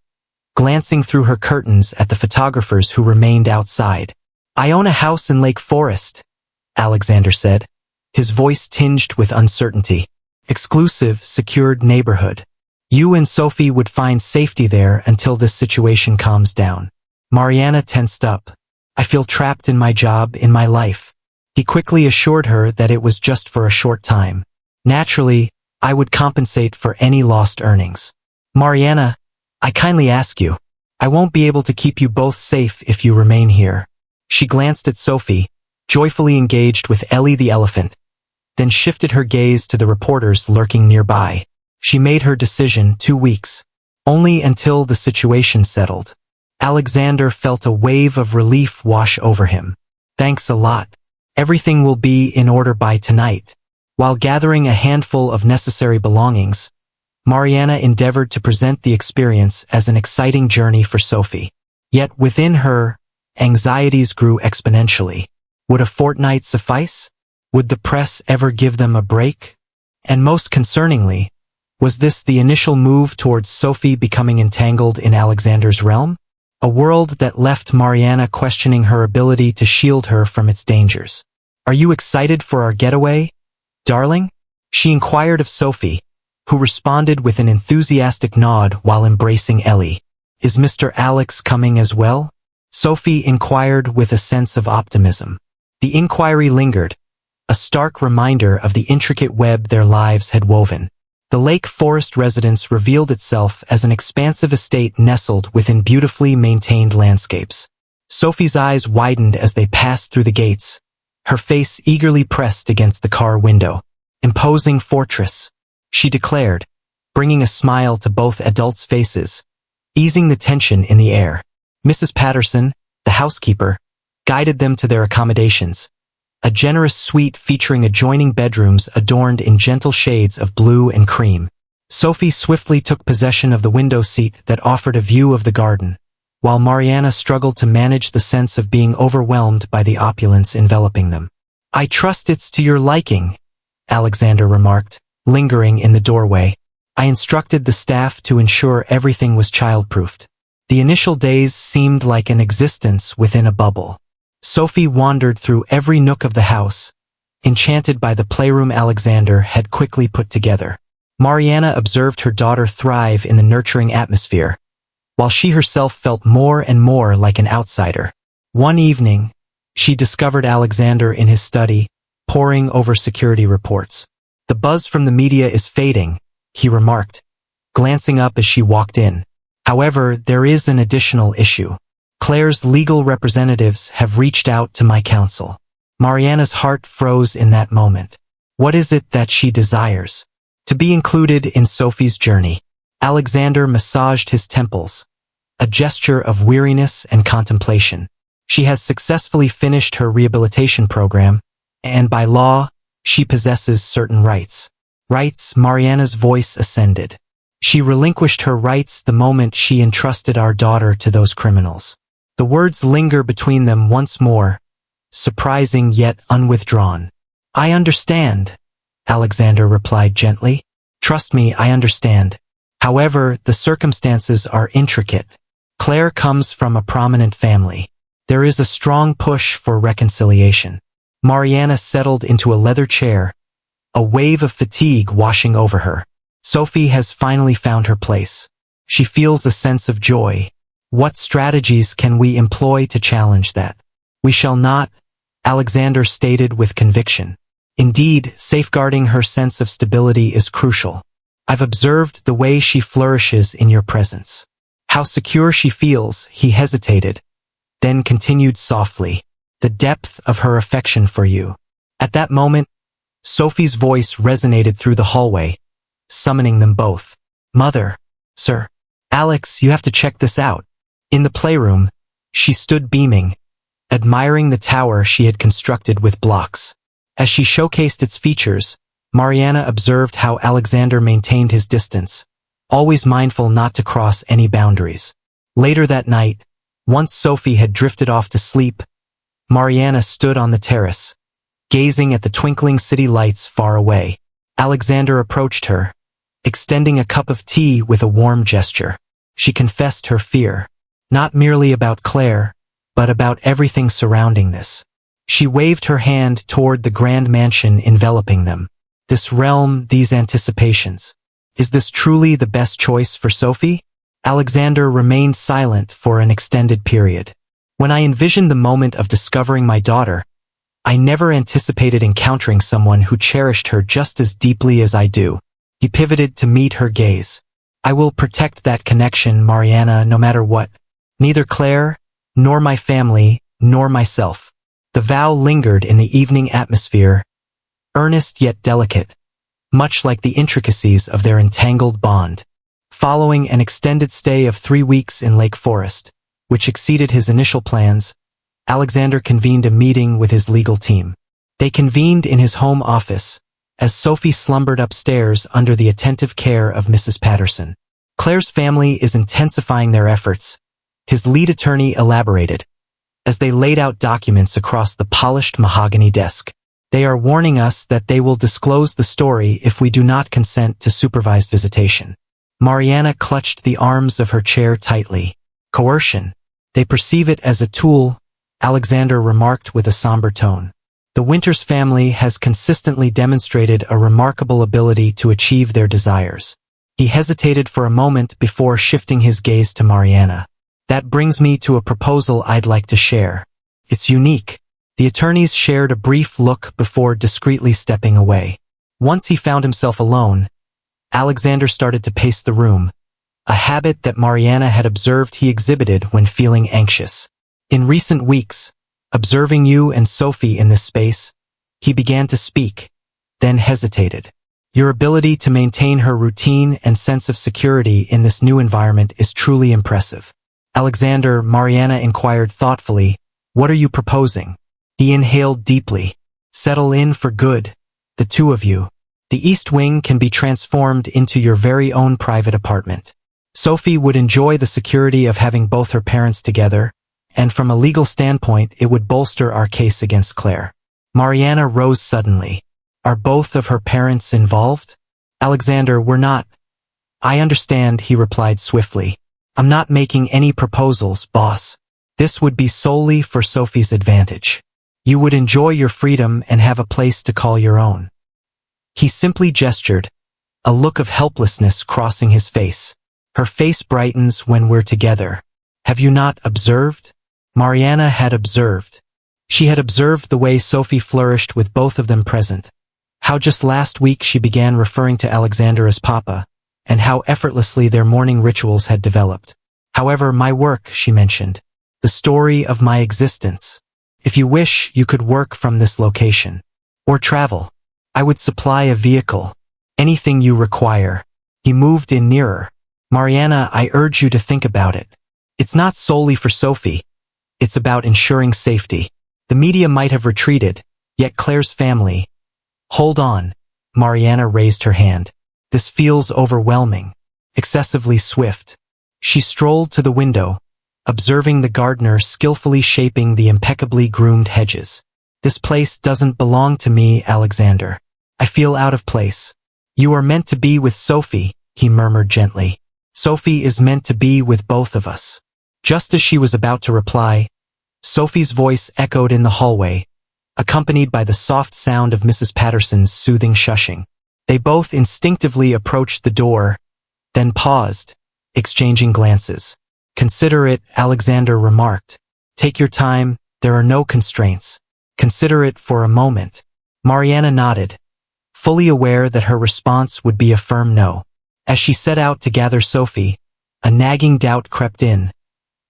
glancing through her curtains at the photographers who remained outside. "I own a house in Lake Forest," Alexander said, his voice tinged with uncertainty. "Exclusive, secured neighborhood. You and Sophie would find safety there until this situation calms down." Mariana tensed up. "I feel trapped in my job, in my life." He quickly assured her that it was just for a short time. "Naturally, I would compensate for any lost earnings." "Mariana, I kindly ask you, I won't be able to keep you both safe if you remain here." She glanced at Sophie, joyfully engaged with Ellie the elephant, then shifted her gaze to the reporters lurking nearby. She made her decision 2 weeks, only until the situation settled. Alexander felt a wave of relief wash over him. "Thanks a lot. Everything will be in order by tonight." While gathering a handful of necessary belongings, Mariana endeavored to present the experience as an exciting journey for Sophie. Yet within her, anxieties grew exponentially. Would a fortnight suffice? Would the press ever give them a break? And most concerningly, was this the initial move towards Sophie becoming entangled in Alexander's realm? A world that left Mariana questioning her ability to shield her from its dangers. "Are you excited for our getaway, darling?" she inquired of Sophie, who responded with an enthusiastic nod while embracing Ellie. "Is Mr. Alex coming as well?" Sophie inquired with a sense of optimism. The inquiry lingered, a stark reminder of the intricate web their lives had woven. The Lake Forest residence revealed itself as an expansive estate nestled within beautifully maintained landscapes. Sophie's eyes widened as they passed through the gates, her face eagerly pressed against the car window. "Imposing fortress," she declared, bringing a smile to both adults' faces, easing the tension in the air. Mrs. Patterson, the housekeeper, guided them to their accommodations, a generous suite featuring adjoining bedrooms adorned in gentle shades of blue and cream. Sophie swiftly took possession of the window seat that offered a view of the garden, while Mariana struggled to manage the sense of being overwhelmed by the opulence enveloping them. "I trust it's to your liking," Alexander remarked, lingering in the doorway. "I instructed the staff to ensure everything was child-proofed." The initial days seemed like an existence within a bubble. Sophie wandered through every nook of the house, enchanted by the playroom Alexander had quickly put together. Mariana observed her daughter thrive in the nurturing atmosphere, while she herself felt more and more like an outsider. One evening, she discovered Alexander in his study, poring over security reports. "The buzz from the media is fading," he remarked, glancing up as she walked in. "However, there is an additional issue. Claire's legal representatives have reached out to my counsel." Mariana's heart froze in that moment. What is it that she desires? To be included in Sophie's journey. Alexander massaged his temples, a gesture of weariness and contemplation. She has successfully finished her rehabilitation program, and by law, she possesses certain rights. Rights? Mariana's voice ascended. She relinquished her rights the moment she entrusted our daughter to those criminals. The words linger between them once more, surprising yet unwithdrawn. "I understand," Alexander replied gently. "Trust me, I understand. However, the circumstances are intricate. Claire comes from a prominent family. There is a strong push for reconciliation." Mariana settled into a leather chair, a wave of fatigue washing over her. Sophie has finally found her place. She feels a sense of joy. What strategies can we employ to challenge that? "We shall not," Alexander stated with conviction. "Indeed, safeguarding her sense of stability is crucial. I've observed the way she flourishes in your presence. How secure she feels." He hesitated, then continued softly. "The depth of her affection for you." At that moment, Sophie's voice resonated through the hallway, summoning them both. "Mother, sir, Alex, you have to check this out." In the playroom, she stood beaming, admiring the tower she had constructed with blocks. As she showcased its features, Mariana observed how Alexander maintained his distance, always mindful not to cross any boundaries. Later that night, once Sophie had drifted off to sleep, Mariana stood on the terrace, gazing at the twinkling city lights far away. Alexander approached her, extending a cup of tea with a warm gesture. She confessed her fear, not merely about Claire, but about everything surrounding this. She waved her hand toward the grand mansion enveloping them. This realm, these anticipations. Is this truly the best choice for Sophie? Alexander remained silent for an extended period. "When I envisioned the moment of discovering my daughter, I never anticipated encountering someone who cherished her just as deeply as I do." He pivoted to meet her gaze. "I will protect that connection, Mariana, no matter what. Neither Claire, nor my family, nor myself." The vow lingered in the evening atmosphere, earnest yet delicate, much like the intricacies of their entangled bond. Following an extended stay of 3 weeks in Lake Forest, which exceeded his initial plans, Alexander convened a meeting with his legal team. They convened in his home office, as Sophie slumbered upstairs under the attentive care of Mrs. Patterson. "Claire's family is intensifying their efforts," his lead attorney elaborated, as they laid out documents across the polished mahogany desk. "They are warning us that they will disclose the story if we do not consent to supervised visitation." Mariana clutched the arms of her chair tightly. "Coercion. They perceive it as a tool," Alexander remarked with a somber tone. "The Winters family has consistently demonstrated a remarkable ability to achieve their desires." He hesitated for a moment before shifting his gaze to Mariana. "That brings me to a proposal I'd like to share. It's unique." The attorneys shared a brief look before discreetly stepping away. Once he found himself alone, Alexander started to pace the room, a habit that Mariana had observed he exhibited when feeling anxious. "In recent weeks, observing you and Sophie in this space," he began to speak, then hesitated. "Your ability to maintain her routine and sense of security in this new environment is truly impressive." "Alexander," Mariana inquired thoughtfully, "what are you proposing?" He inhaled deeply. "Settle in for good, the two of you. The East Wing can be transformed into your very own private apartment. Sophie would enjoy the security of having both her parents together, and from a legal standpoint it would bolster our case against Claire." Mariana rose suddenly. "Are both of her parents involved?" "Alexander, we're not." "I understand," he replied swiftly. I'm not making any proposals, boss. This would be solely for Sophie's advantage. You would enjoy your freedom and have a place to call your own." He simply gestured, a look of helplessness crossing his face. "Her face brightens when we're together. Have you not observed?" Mariana had observed. She had observed the way Sophie flourished with both of them present. How just last week she began referring to Alexander as Papa, and how effortlessly their morning rituals had developed. "However, my work," she mentioned. "The story of my existence. If you wish, you could work from this location. Or travel. I would supply a vehicle. Anything you require." He moved in nearer. "Mariana, I urge you to think about it. It's not solely for Sophie. It's about ensuring safety." The media might have retreated, yet Claire's family— "Hold on." Mariana raised her hand. "This feels overwhelming. Excessively swift." She strolled to the window, observing the gardener skillfully shaping the impeccably groomed hedges. "This place doesn't belong to me, Alexander. I feel out of place." "You are meant to be with Sophie," he murmured gently. "Sophie is meant to be with both of us." Just as she was about to reply, Sophie's voice echoed in the hallway, accompanied by the soft sound of Mrs. Patterson's soothing shushing. They both instinctively approached the door, then paused, exchanging glances. "Consider it," Alexander remarked. "Take your time, there are no constraints. Consider it for a moment." Mariana nodded, fully aware that her response would be a firm no. As she set out to gather Sophie, a nagging doubt crept in,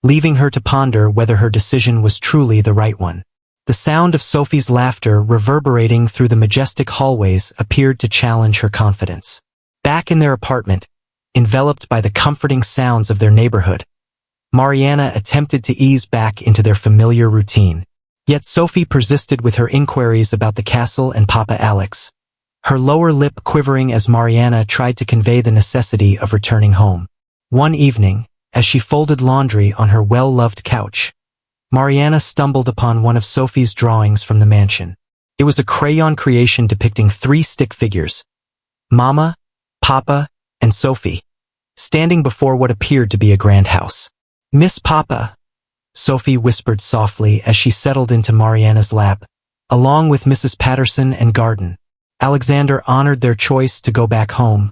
leaving her to ponder whether her decision was truly the right one. The sound of Sophie's laughter reverberating through the majestic hallways appeared to challenge her confidence. Back in their apartment, enveloped by the comforting sounds of their neighborhood, Mariana attempted to ease back into their familiar routine. Yet Sophie persisted with her inquiries about the castle and Papa Alex, her lower lip quivering as Mariana tried to convey the necessity of returning home. One evening, as she folded laundry on her well-loved couch, Mariana stumbled upon one of Sophie's drawings from the mansion. It was a crayon creation depicting 3 stick figures, Mama, Papa, and Sophie, standing before what appeared to be a grand house. "Miss Papa," Sophie whispered softly as she settled into Mariana's lap, along with Mrs. Patterson and Garden. Alexander honored their choice to go back home,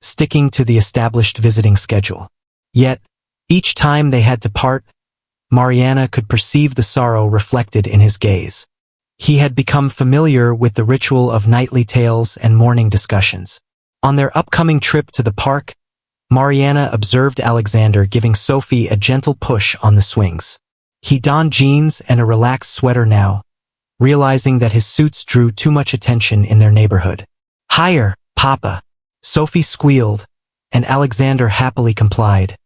sticking to the established visiting schedule. Yet, each time they had to part, Mariana could perceive the sorrow reflected in his gaze. He had become familiar with the ritual of nightly tales and morning discussions. On their upcoming trip to the park, Mariana observed Alexander giving Sophie a gentle push on the swings. He donned jeans and a relaxed sweater now, realizing that his suits drew too much attention in their neighborhood. "Higher, Papa," Sophie squealed, and Alexander happily complied,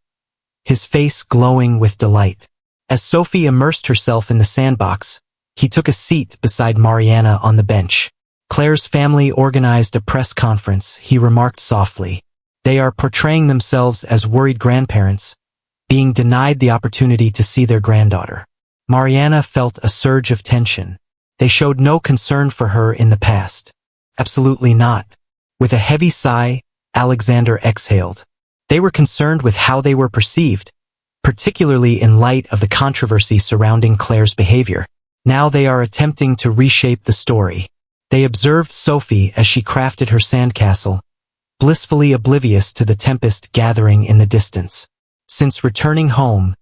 his face glowing with delight. As Sophie immersed herself in the sandbox, he took a seat beside Mariana on the bench. "Claire's family organized a press conference," he remarked softly. "They are portraying themselves as worried grandparents, being denied the opportunity to see their granddaughter." Mariana felt a surge of tension. They showed no concern for her in the past. Absolutely not. With a heavy sigh, Alexander exhaled. They were concerned with how they were perceived, particularly in light of the controversy surrounding Claire's behavior. Now they are attempting to reshape the story. They observed Sophie as she crafted her sandcastle, blissfully oblivious to the tempest gathering in the distance. Since returning home,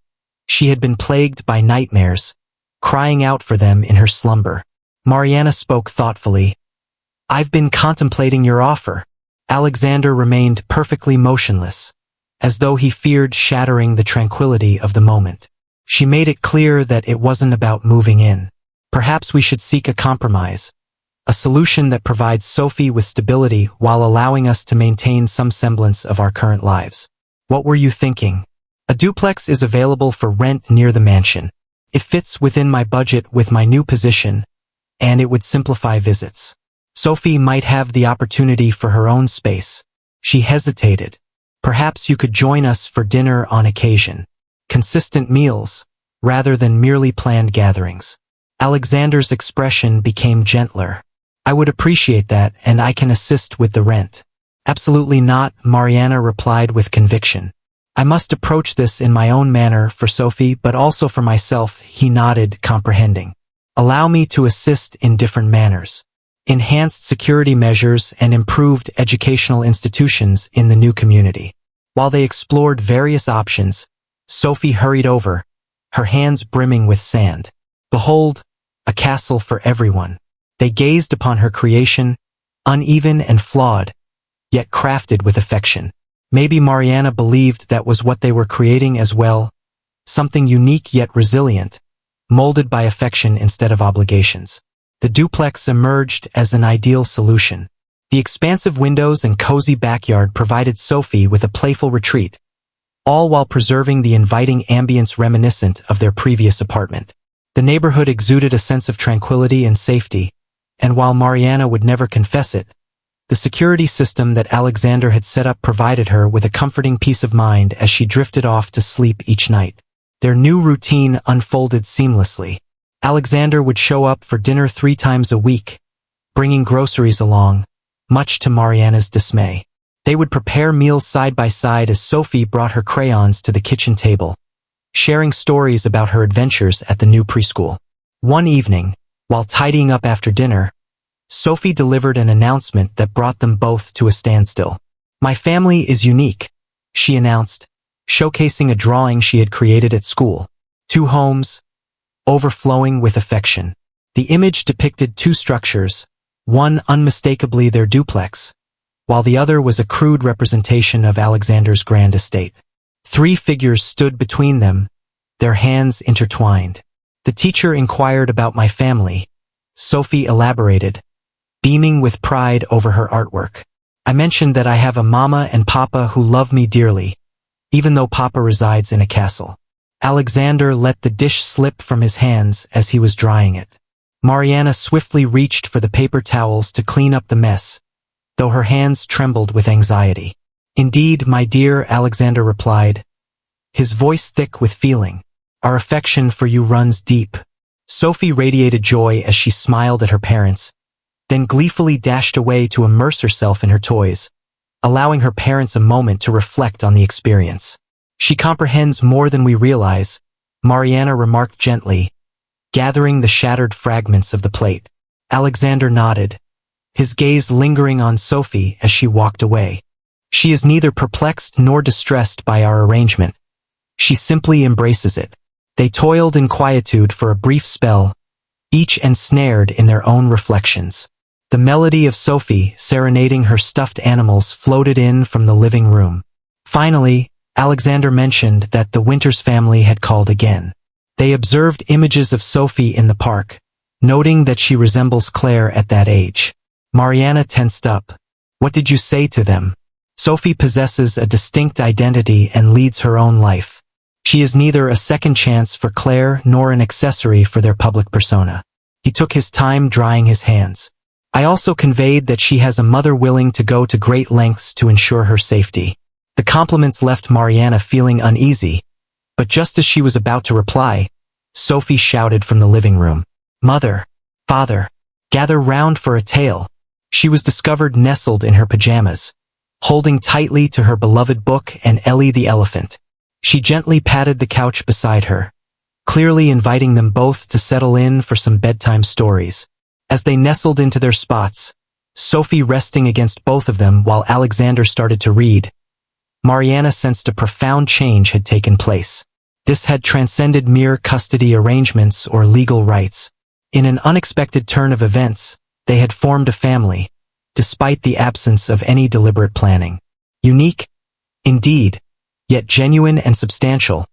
she had been plagued by nightmares, crying out for them in her slumber. Mariana spoke thoughtfully. "I've been contemplating your offer." Alexander remained perfectly motionless, as though he feared shattering the tranquility of the moment. She made it clear that it wasn't about moving in. "Perhaps we should seek a compromise, a solution that provides Sophie with stability while allowing us to maintain some semblance of our current lives." "What were you thinking?" "A duplex is available for rent near the mansion. It fits within my budget with my new position, and it would simplify visits. Sophie might have the opportunity for her own space." She hesitated. "Perhaps you could join us for dinner on occasion. Consistent meals, rather than merely planned gatherings." Alexander's expression became gentler. "I would appreciate that, and I can assist with the rent." "Absolutely not," Mariana replied with conviction. I must approach this in my own manner for Sophie, but also for myself, he nodded, comprehending. Allow me to assist in different manners. Enhanced security measures and improved educational institutions in the new community. While they explored various options, Sophie hurried over, her hands brimming with sand. Behold, a castle for everyone. They gazed upon her creation, uneven and flawed, yet crafted with affection. Maybe Mariana believed that was what they were creating as well, something unique yet resilient, molded by affection instead of obligations. The duplex emerged as an ideal solution. The expansive windows and cozy backyard provided Sophie with a playful retreat, all while preserving the inviting ambience reminiscent of their previous apartment. The neighborhood exuded a sense of tranquility and safety, and while Mariana would never confess it, the security system that Alexander had set up provided her with a comforting peace of mind as she drifted off to sleep each night. Their new routine unfolded seamlessly. Alexander would show up for dinner 3 times a week, bringing groceries along, much to Mariana's dismay. They would prepare meals side by side as Sophie brought her crayons to the kitchen table, sharing stories about her adventures at the new preschool. One evening, while tidying up after dinner, Sophie delivered an announcement that brought them both to a standstill. My family is unique, she announced, showcasing a drawing she had created at school. 2 homes, overflowing with affection. The image depicted 2 structures, one unmistakably their duplex, while the other was a crude representation of Alexander's grand estate. 3 figures stood between them, their hands intertwined. The teacher inquired about my family. Sophie elaborated, beaming with pride over her artwork. I mentioned that I have a mama and papa who love me dearly, even though papa resides in a castle. Alexander let the dish slip from his hands as he was drying it. Mariana swiftly reached for the paper towels to clean up the mess, though her hands trembled with anxiety. Indeed, my dear, Alexander replied, his voice thick with feeling. Our affection for you runs deep. Sophie radiated joy as she smiled at her parents, then gleefully dashed away to immerse herself in her toys, allowing her parents a moment to reflect on the experience. She comprehends more than we realize, Mariana remarked gently, gathering the shattered fragments of the plate. Alexander nodded, his gaze lingering on Sophie as she walked away. She is neither perplexed nor distressed by our arrangement. She simply embraces it. They toiled in quietude for a brief spell, each ensnared in their own reflections. The melody of Sophie serenading her stuffed animals floated in from the living room. Finally, Alexander mentioned that the Winters family had called again. They observed images of Sophie in the park, noting that she resembles Claire at that age. Mariana tensed up. What did you say to them? Sophie possesses a distinct identity and leads her own life. She is neither a second chance for Claire nor an accessory for their public persona. He took his time drying his hands. I also conveyed that she has a mother willing to go to great lengths to ensure her safety. The compliments left Mariana feeling uneasy, but just as she was about to reply, Sophie shouted from the living room, Mother, Father, gather round for a tale. She was discovered nestled in her pajamas, holding tightly to her beloved book and Ellie the elephant. She gently patted the couch beside her, clearly inviting them both to settle in for some bedtime stories. As they nestled into their spots, Sophie resting against both of them while Alexander started to read, Mariana sensed a profound change had taken place. This had transcended mere custody arrangements or legal rights. In an unexpected turn of events, they had formed a family, despite the absence of any deliberate planning. Unique, indeed, yet genuine and substantial,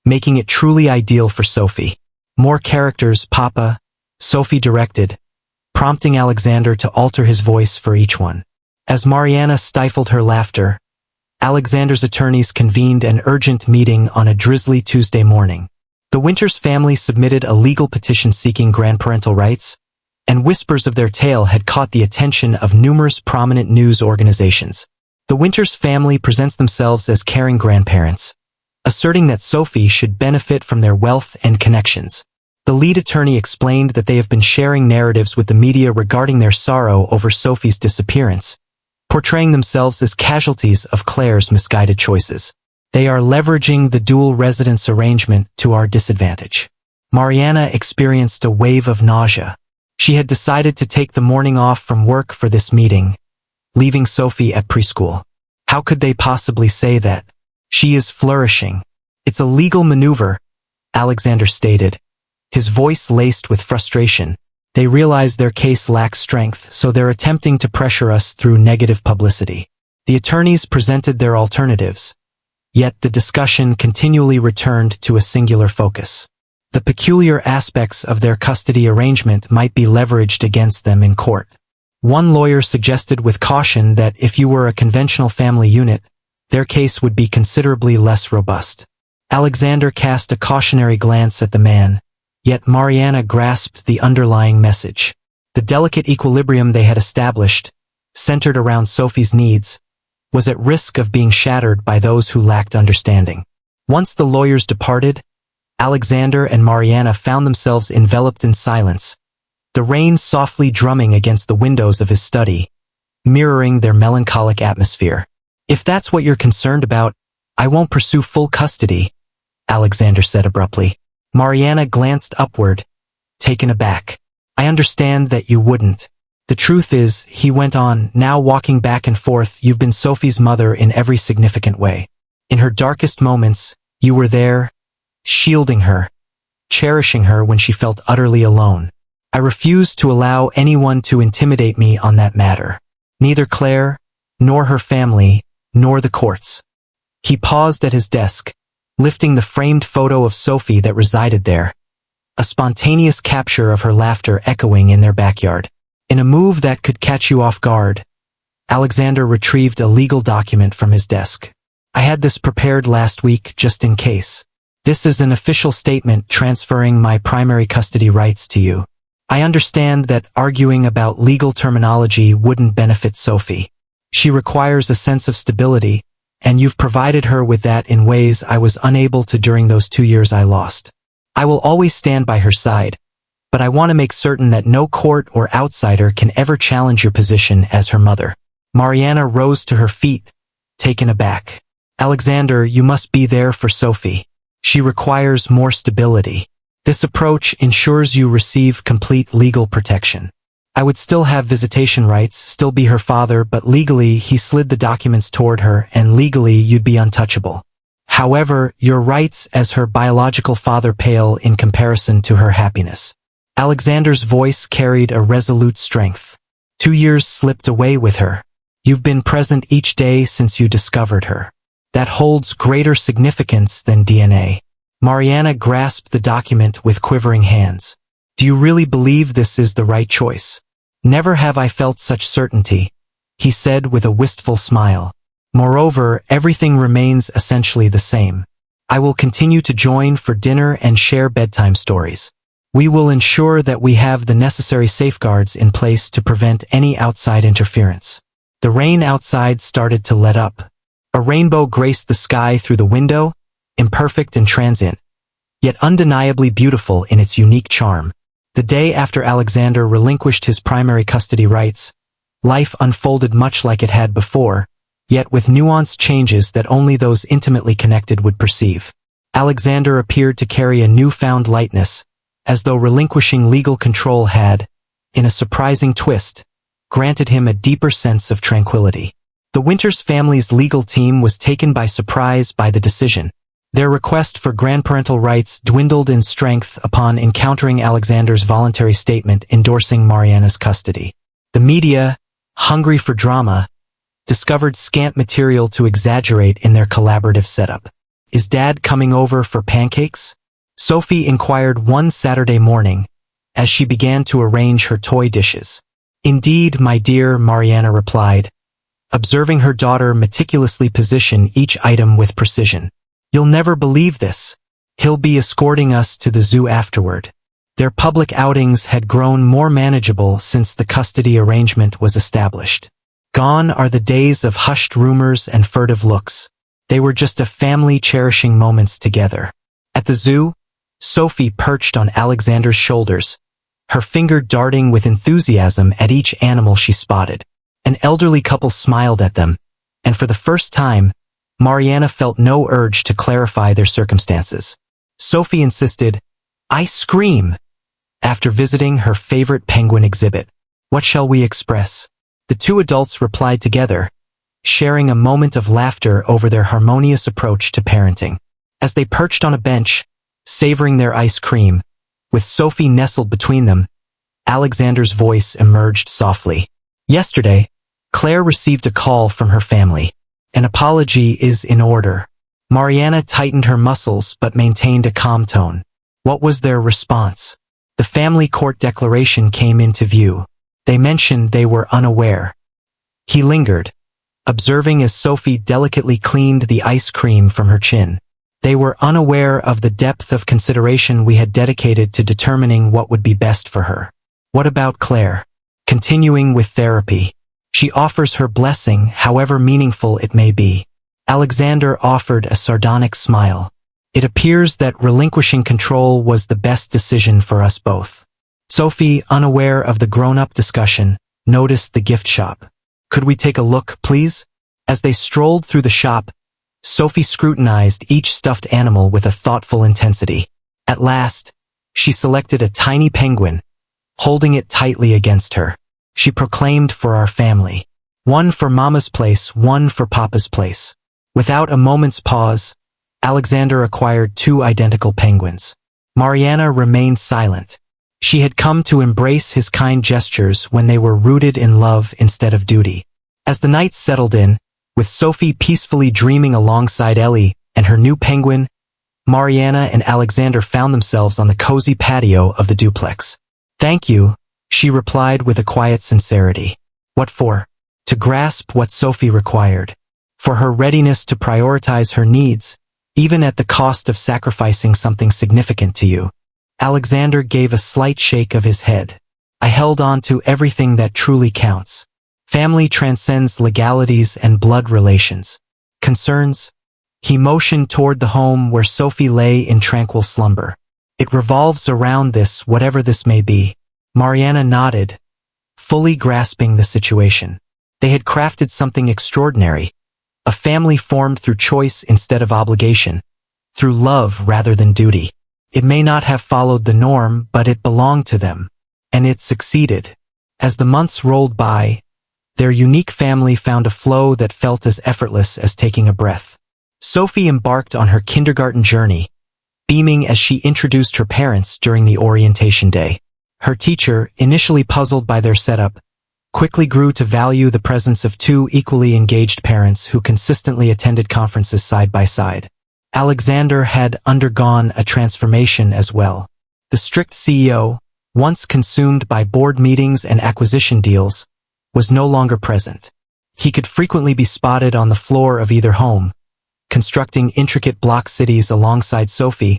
making it truly ideal for Sophie. More characters, Papa, Sophie directed, prompting Alexander to alter his voice for each one. As Mariana stifled her laughter, Alexander's attorneys convened an urgent meeting on a drizzly Tuesday morning. The Winters family submitted a legal petition seeking grandparental rights, and whispers of their tale had caught the attention of numerous prominent news organizations. The Winters family presents themselves as caring grandparents, asserting that Sophie should benefit from their wealth and connections. The lead attorney explained that they have been sharing narratives with the media regarding their sorrow over Sophie's disappearance, portraying themselves as casualties of Claire's misguided choices. They are leveraging the dual residence arrangement to our disadvantage. Mariana experienced a wave of nausea. She had decided to take the morning off from work for this meeting, leaving Sophie at preschool. How could they possibly say that? She is flourishing. It's a legal maneuver, Alexander stated, his voice laced with frustration. They realize their case lacks strength, so they're attempting to pressure us through negative publicity. The attorneys presented their alternatives, yet the discussion continually returned to a singular focus. The peculiar aspects of their custody arrangement might be leveraged against them in court. One lawyer suggested with caution that if you were a conventional family unit, their case would be considerably less robust. Alexander cast a cautionary glance at the man, yet Mariana grasped the underlying message. The delicate equilibrium they had established, centered around Sophie's needs, was at risk of being shattered by those who lacked understanding. Once the lawyers departed, Alexander and Mariana found themselves enveloped in silence, the rain softly drumming against the windows of his study, mirroring their melancholic atmosphere. If that's what you're concerned about, I won't pursue full custody, Alexander said abruptly. Mariana glanced upward, taken aback. I understand that you wouldn't. The truth is, he went on, now walking back and forth, you've been Sophie's mother in every significant way. In her darkest moments, you were there, shielding her, cherishing her when she felt utterly alone. I refuse to allow anyone to intimidate me on that matter. Neither Claire, nor her family, nor the courts. He paused at his desk, lifting the framed photo of Sophie that resided there, a spontaneous capture of her laughter echoing in their backyard. In a move that could catch you off guard, Alexander retrieved a legal document from his desk. I had this prepared last week just in case. This is an official statement transferring my primary custody rights to you. I understand that arguing about legal terminology wouldn't benefit Sophie. She requires a sense of stability, and you've provided her with that in ways I was unable to during those 2 years I lost. I will always stand by her side, but I want to make certain that no court or outsider can ever challenge your position as her mother. Mariana rose to her feet, taken aback. Alexander, you must be there for Sophie. She requires more stability. This approach ensures you receive complete legal protection. I would still have visitation rights, still be her father, but legally he slid the documents toward her, and legally you'd be untouchable. However, your rights as her biological father pale in comparison to her happiness. Alexander's voice carried a resolute strength. 2 years slipped away with her. You've been present each day since you discovered her. That holds greater significance than DNA. Mariana grasped the document with quivering hands. Do you really believe this is the right choice? Never have I felt such certainty, he said with a wistful smile. Moreover, everything remains essentially the same. I will continue to join for dinner and share bedtime stories. We will ensure that we have the necessary safeguards in place to prevent any outside interference. The rain outside started to let up. A rainbow graced the sky through the window, imperfect and transient, yet undeniably beautiful in its unique charm. The day after Alexander relinquished his primary custody rights, life unfolded much like it had before, yet with nuanced changes that only those intimately connected would perceive. Alexander appeared to carry a newfound lightness, as though relinquishing legal control had, in a surprising twist, granted him a deeper sense of tranquility. The Winters family's legal team was taken by surprise by the decision. Their request for grandparental rights dwindled in strength upon encountering Alexander's voluntary statement endorsing Mariana's custody. The media, hungry for drama, discovered scant material to exaggerate in their collaborative setup. Is Dad coming over for pancakes? Sophie inquired one Saturday morning, as she began to arrange her toy dishes. Indeed, my dear, Mariana replied, observing her daughter meticulously position each item with precision. You'll never believe this. He'll be escorting us to the zoo afterward. Their public outings had grown more manageable since the custody arrangement was established. Gone are the days of hushed rumors and furtive looks. They were just a family cherishing moments together. At the zoo, Sophie perched on Alexander's shoulders, her finger darting with enthusiasm at each animal she spotted. An elderly couple smiled at them, and for the first time, Mariana felt no urge to clarify their circumstances. Sophie insisted, "Ice cream!" after visiting her favorite penguin exhibit. "What shall we express?" The two adults replied together, sharing a moment of laughter over their harmonious approach to parenting. As they perched on a bench, savoring their ice cream, with Sophie nestled between them, Alexander's voice emerged softly. "Yesterday, Claire received a call from her family. An apology is in order." Mariana tightened her muscles but maintained a calm tone. What was their response? The family court declaration came into view. They mentioned they were unaware. He lingered, observing as Sophie delicately cleaned the ice cream from her chin. They were unaware of the depth of consideration we had dedicated to determining what would be best for her. What about Claire? Continuing with therapy. She offers her blessing, however meaningful it may be. Alexander offered a sardonic smile. It appears that relinquishing control was the best decision for us both. Sophie, unaware of the grown-up discussion, noticed the gift shop. "Could we take a look, please?" As they strolled through the shop, Sophie scrutinized each stuffed animal with a thoughtful intensity. At last, she selected a tiny penguin, holding it tightly against her. She proclaimed for our family. "One for Mama's place, one for Papa's place." Without a moment's pause, Alexander acquired two identical penguins. Mariana remained silent. She had come to embrace his kind gestures when they were rooted in love instead of duty. As the night settled in, with Sophie peacefully dreaming alongside Ellie and her new penguin, Mariana and Alexander found themselves on the cozy patio of the duplex. "Thank you," she replied with a quiet sincerity. "What for?" To grasp what Sophie required. For her readiness to prioritize her needs, even at the cost of sacrificing something significant to you. Alexander gave a slight shake of his head. "I held on to everything that truly counts. Family transcends legalities and blood relations. Concerns?" He motioned toward the home where Sophie lay in tranquil slumber. "It revolves around this, whatever this may be." Mariana nodded, fully grasping the situation. They had crafted something extraordinary. A family formed through choice instead of obligation, through love rather than duty. It may not have followed the norm, but it belonged to them. And it succeeded. As the months rolled by, their unique family found a flow that felt as effortless as taking a breath. Sophie embarked on her kindergarten journey, beaming as she introduced her parents during the orientation day. Her teacher, initially puzzled by their setup, quickly grew to value the presence of two equally engaged parents who consistently attended conferences side by side. Alexander had undergone a transformation as well. The strict CEO, once consumed by board meetings and acquisition deals, was no longer present. He could frequently be spotted on the floor of either home, constructing intricate block cities alongside Sophie,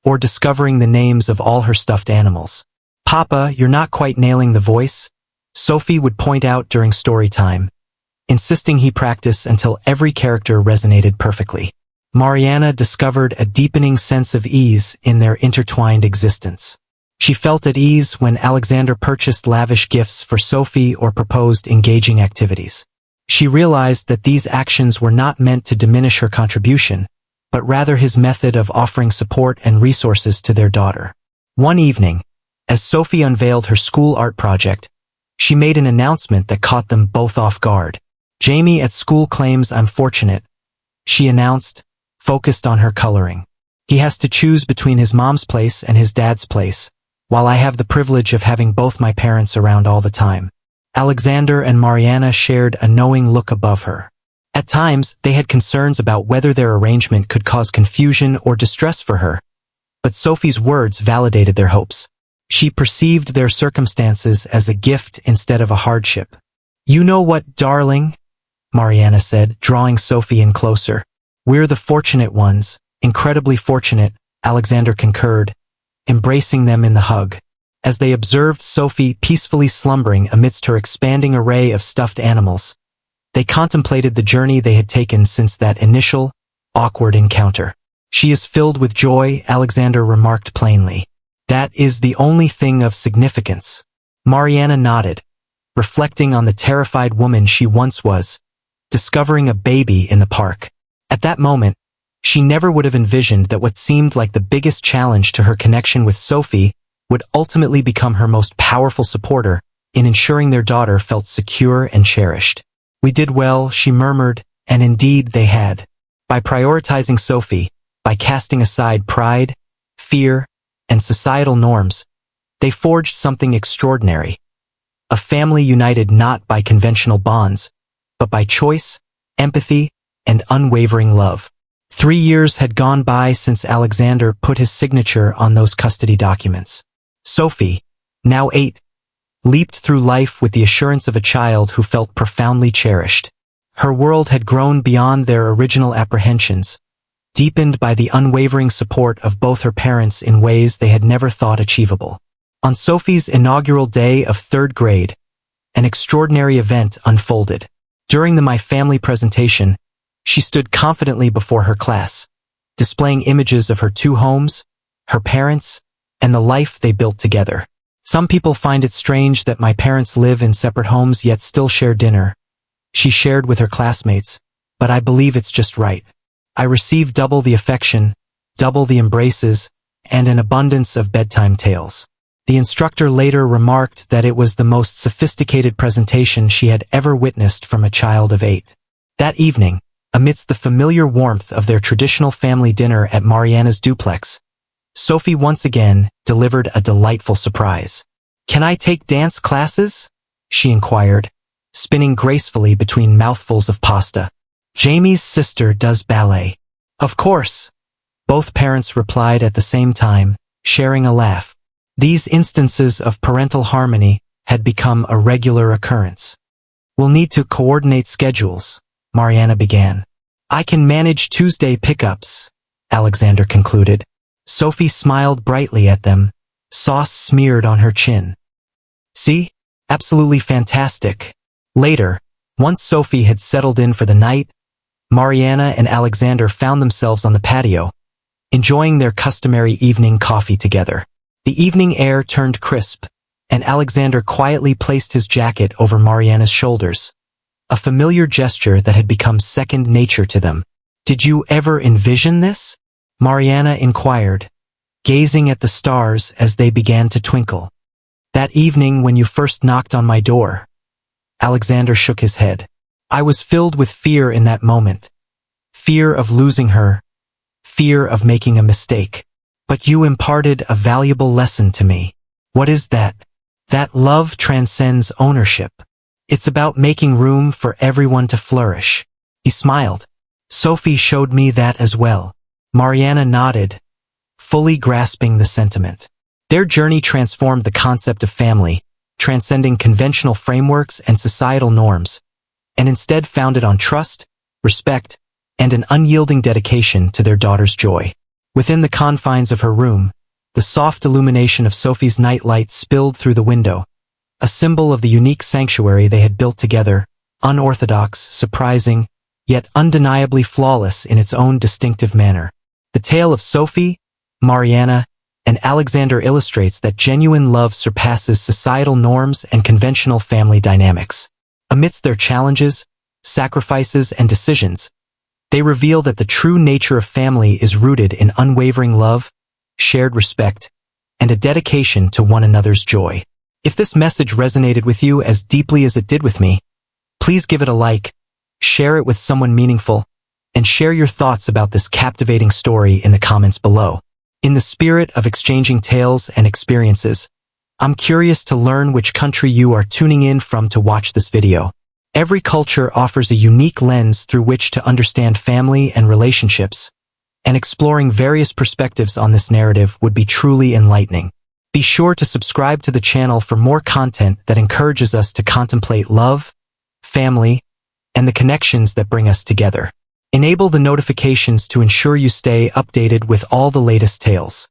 or discovering the names of all her stuffed animals. "Papa, you're not quite nailing the voice," Sophie would point out during story time, insisting he practice until every character resonated perfectly. Mariana discovered a deepening sense of ease in their intertwined existence. She felt at ease when Alexander purchased lavish gifts for Sophie or proposed engaging activities. She realized that these actions were not meant to diminish her contribution, but rather his method of offering support and resources to their daughter. One evening, as Sophie unveiled her school art project, she made an announcement that caught them both off guard. "Jamie at school claims I'm fortunate," she announced, focused on her coloring. "He has to choose between his mom's place and his dad's place, while I have the privilege of having both my parents around all the time." Alexander and Mariana shared a knowing look above her. At times, they had concerns about whether their arrangement could cause confusion or distress for her, but Sophie's words validated their hopes. She perceived their circumstances as a gift instead of a hardship. "You know what, darling?" Mariana said, drawing Sophie in closer. "We're the fortunate ones, incredibly fortunate," Alexander concurred, embracing them in the hug. As they observed Sophie peacefully slumbering amidst her expanding array of stuffed animals, they contemplated the journey they had taken since that initial, awkward encounter. "She is filled with joy," Alexander remarked plainly. "That is the only thing of significance." Mariana nodded, reflecting on the terrified woman she once was, discovering a baby in the park. At that moment, she never would have envisioned that what seemed like the biggest challenge to her connection with Sophie would ultimately become her most powerful supporter in ensuring their daughter felt secure and cherished. "We did well," she murmured, and indeed they had. By prioritizing Sophie, by casting aside pride, fear, and societal norms, they forged something extraordinary. A family united not by conventional bonds, but by choice, empathy, and unwavering love. 3 years had gone by since Alexander put his signature on those custody documents. Sophie, now 8, leaped through life with the assurance of a child who felt profoundly cherished. Her world had grown beyond their original apprehensions, deepened by the unwavering support of both her parents in ways they had never thought achievable. On Sophie's inaugural day of 3rd grade, an extraordinary event unfolded. During the My Family presentation, she stood confidently before her class, displaying images of her 2 homes, her parents, and the life they built together. "Some people find it strange that my parents live in separate homes yet still share dinner," she shared with her classmates, "but I believe it's just right. I receive double the affection, double the embraces, and an abundance of bedtime tales." The instructor later remarked that it was the most sophisticated presentation she had ever witnessed from a child of 8. That evening, amidst the familiar warmth of their traditional family dinner at Mariana's duplex, Sophie once again delivered a delightful surprise. "Can I take dance classes?" she inquired, spinning gracefully between mouthfuls of pasta. "Jamie's sister does ballet." "Of course," both parents replied at the same time, sharing a laugh. These instances of parental harmony had become a regular occurrence. "We'll need to coordinate schedules," Mariana began. "I can manage Tuesday pickups," Alexander concluded. Sophie smiled brightly at them, sauce smeared on her chin. "See? Absolutely fantastic." Later, once Sophie had settled in for the night, Mariana and Alexander found themselves on the patio, enjoying their customary evening coffee together. The evening air turned crisp, and Alexander quietly placed his jacket over Mariana's shoulders, a familiar gesture that had become second nature to them. "Did you ever envision this?" Mariana inquired, gazing at the stars as they began to twinkle. "That evening when you first knocked on my door." Alexander shook his head. "I was filled with fear in that moment. Fear of losing her, fear of making a mistake. But you imparted a valuable lesson to me." "What is that?" "That love transcends ownership. It's about making room for everyone to flourish." He smiled. "Sophie showed me that as well." Mariana nodded, fully grasping the sentiment. Their journey transformed the concept of family, transcending conventional frameworks and societal norms, and instead founded on trust, respect, and an unyielding dedication to their daughter's joy. Within the confines of her room, the soft illumination of Sophie's nightlight spilled through the window, a symbol of the unique sanctuary they had built together, unorthodox, surprising, yet undeniably flawless in its own distinctive manner. The tale of Sophie, Mariana, and Alexander illustrates that genuine love surpasses societal norms and conventional family dynamics. Amidst their challenges, sacrifices, and decisions, they reveal that the true nature of family is rooted in unwavering love, shared respect, and a dedication to one another's joy. If this message resonated with you as deeply as it did with me, please give it a like, share it with someone meaningful, and share your thoughts about this captivating story in the comments below. In the spirit of exchanging tales and experiences, I'm curious to learn which country you are tuning in from to watch this video. Every culture offers a unique lens through which to understand family and relationships, and exploring various perspectives on this narrative would be truly enlightening. Be sure to subscribe to the channel for more content that encourages us to contemplate love, family, and the connections that bring us together. Enable the notifications to ensure you stay updated with all the latest tales.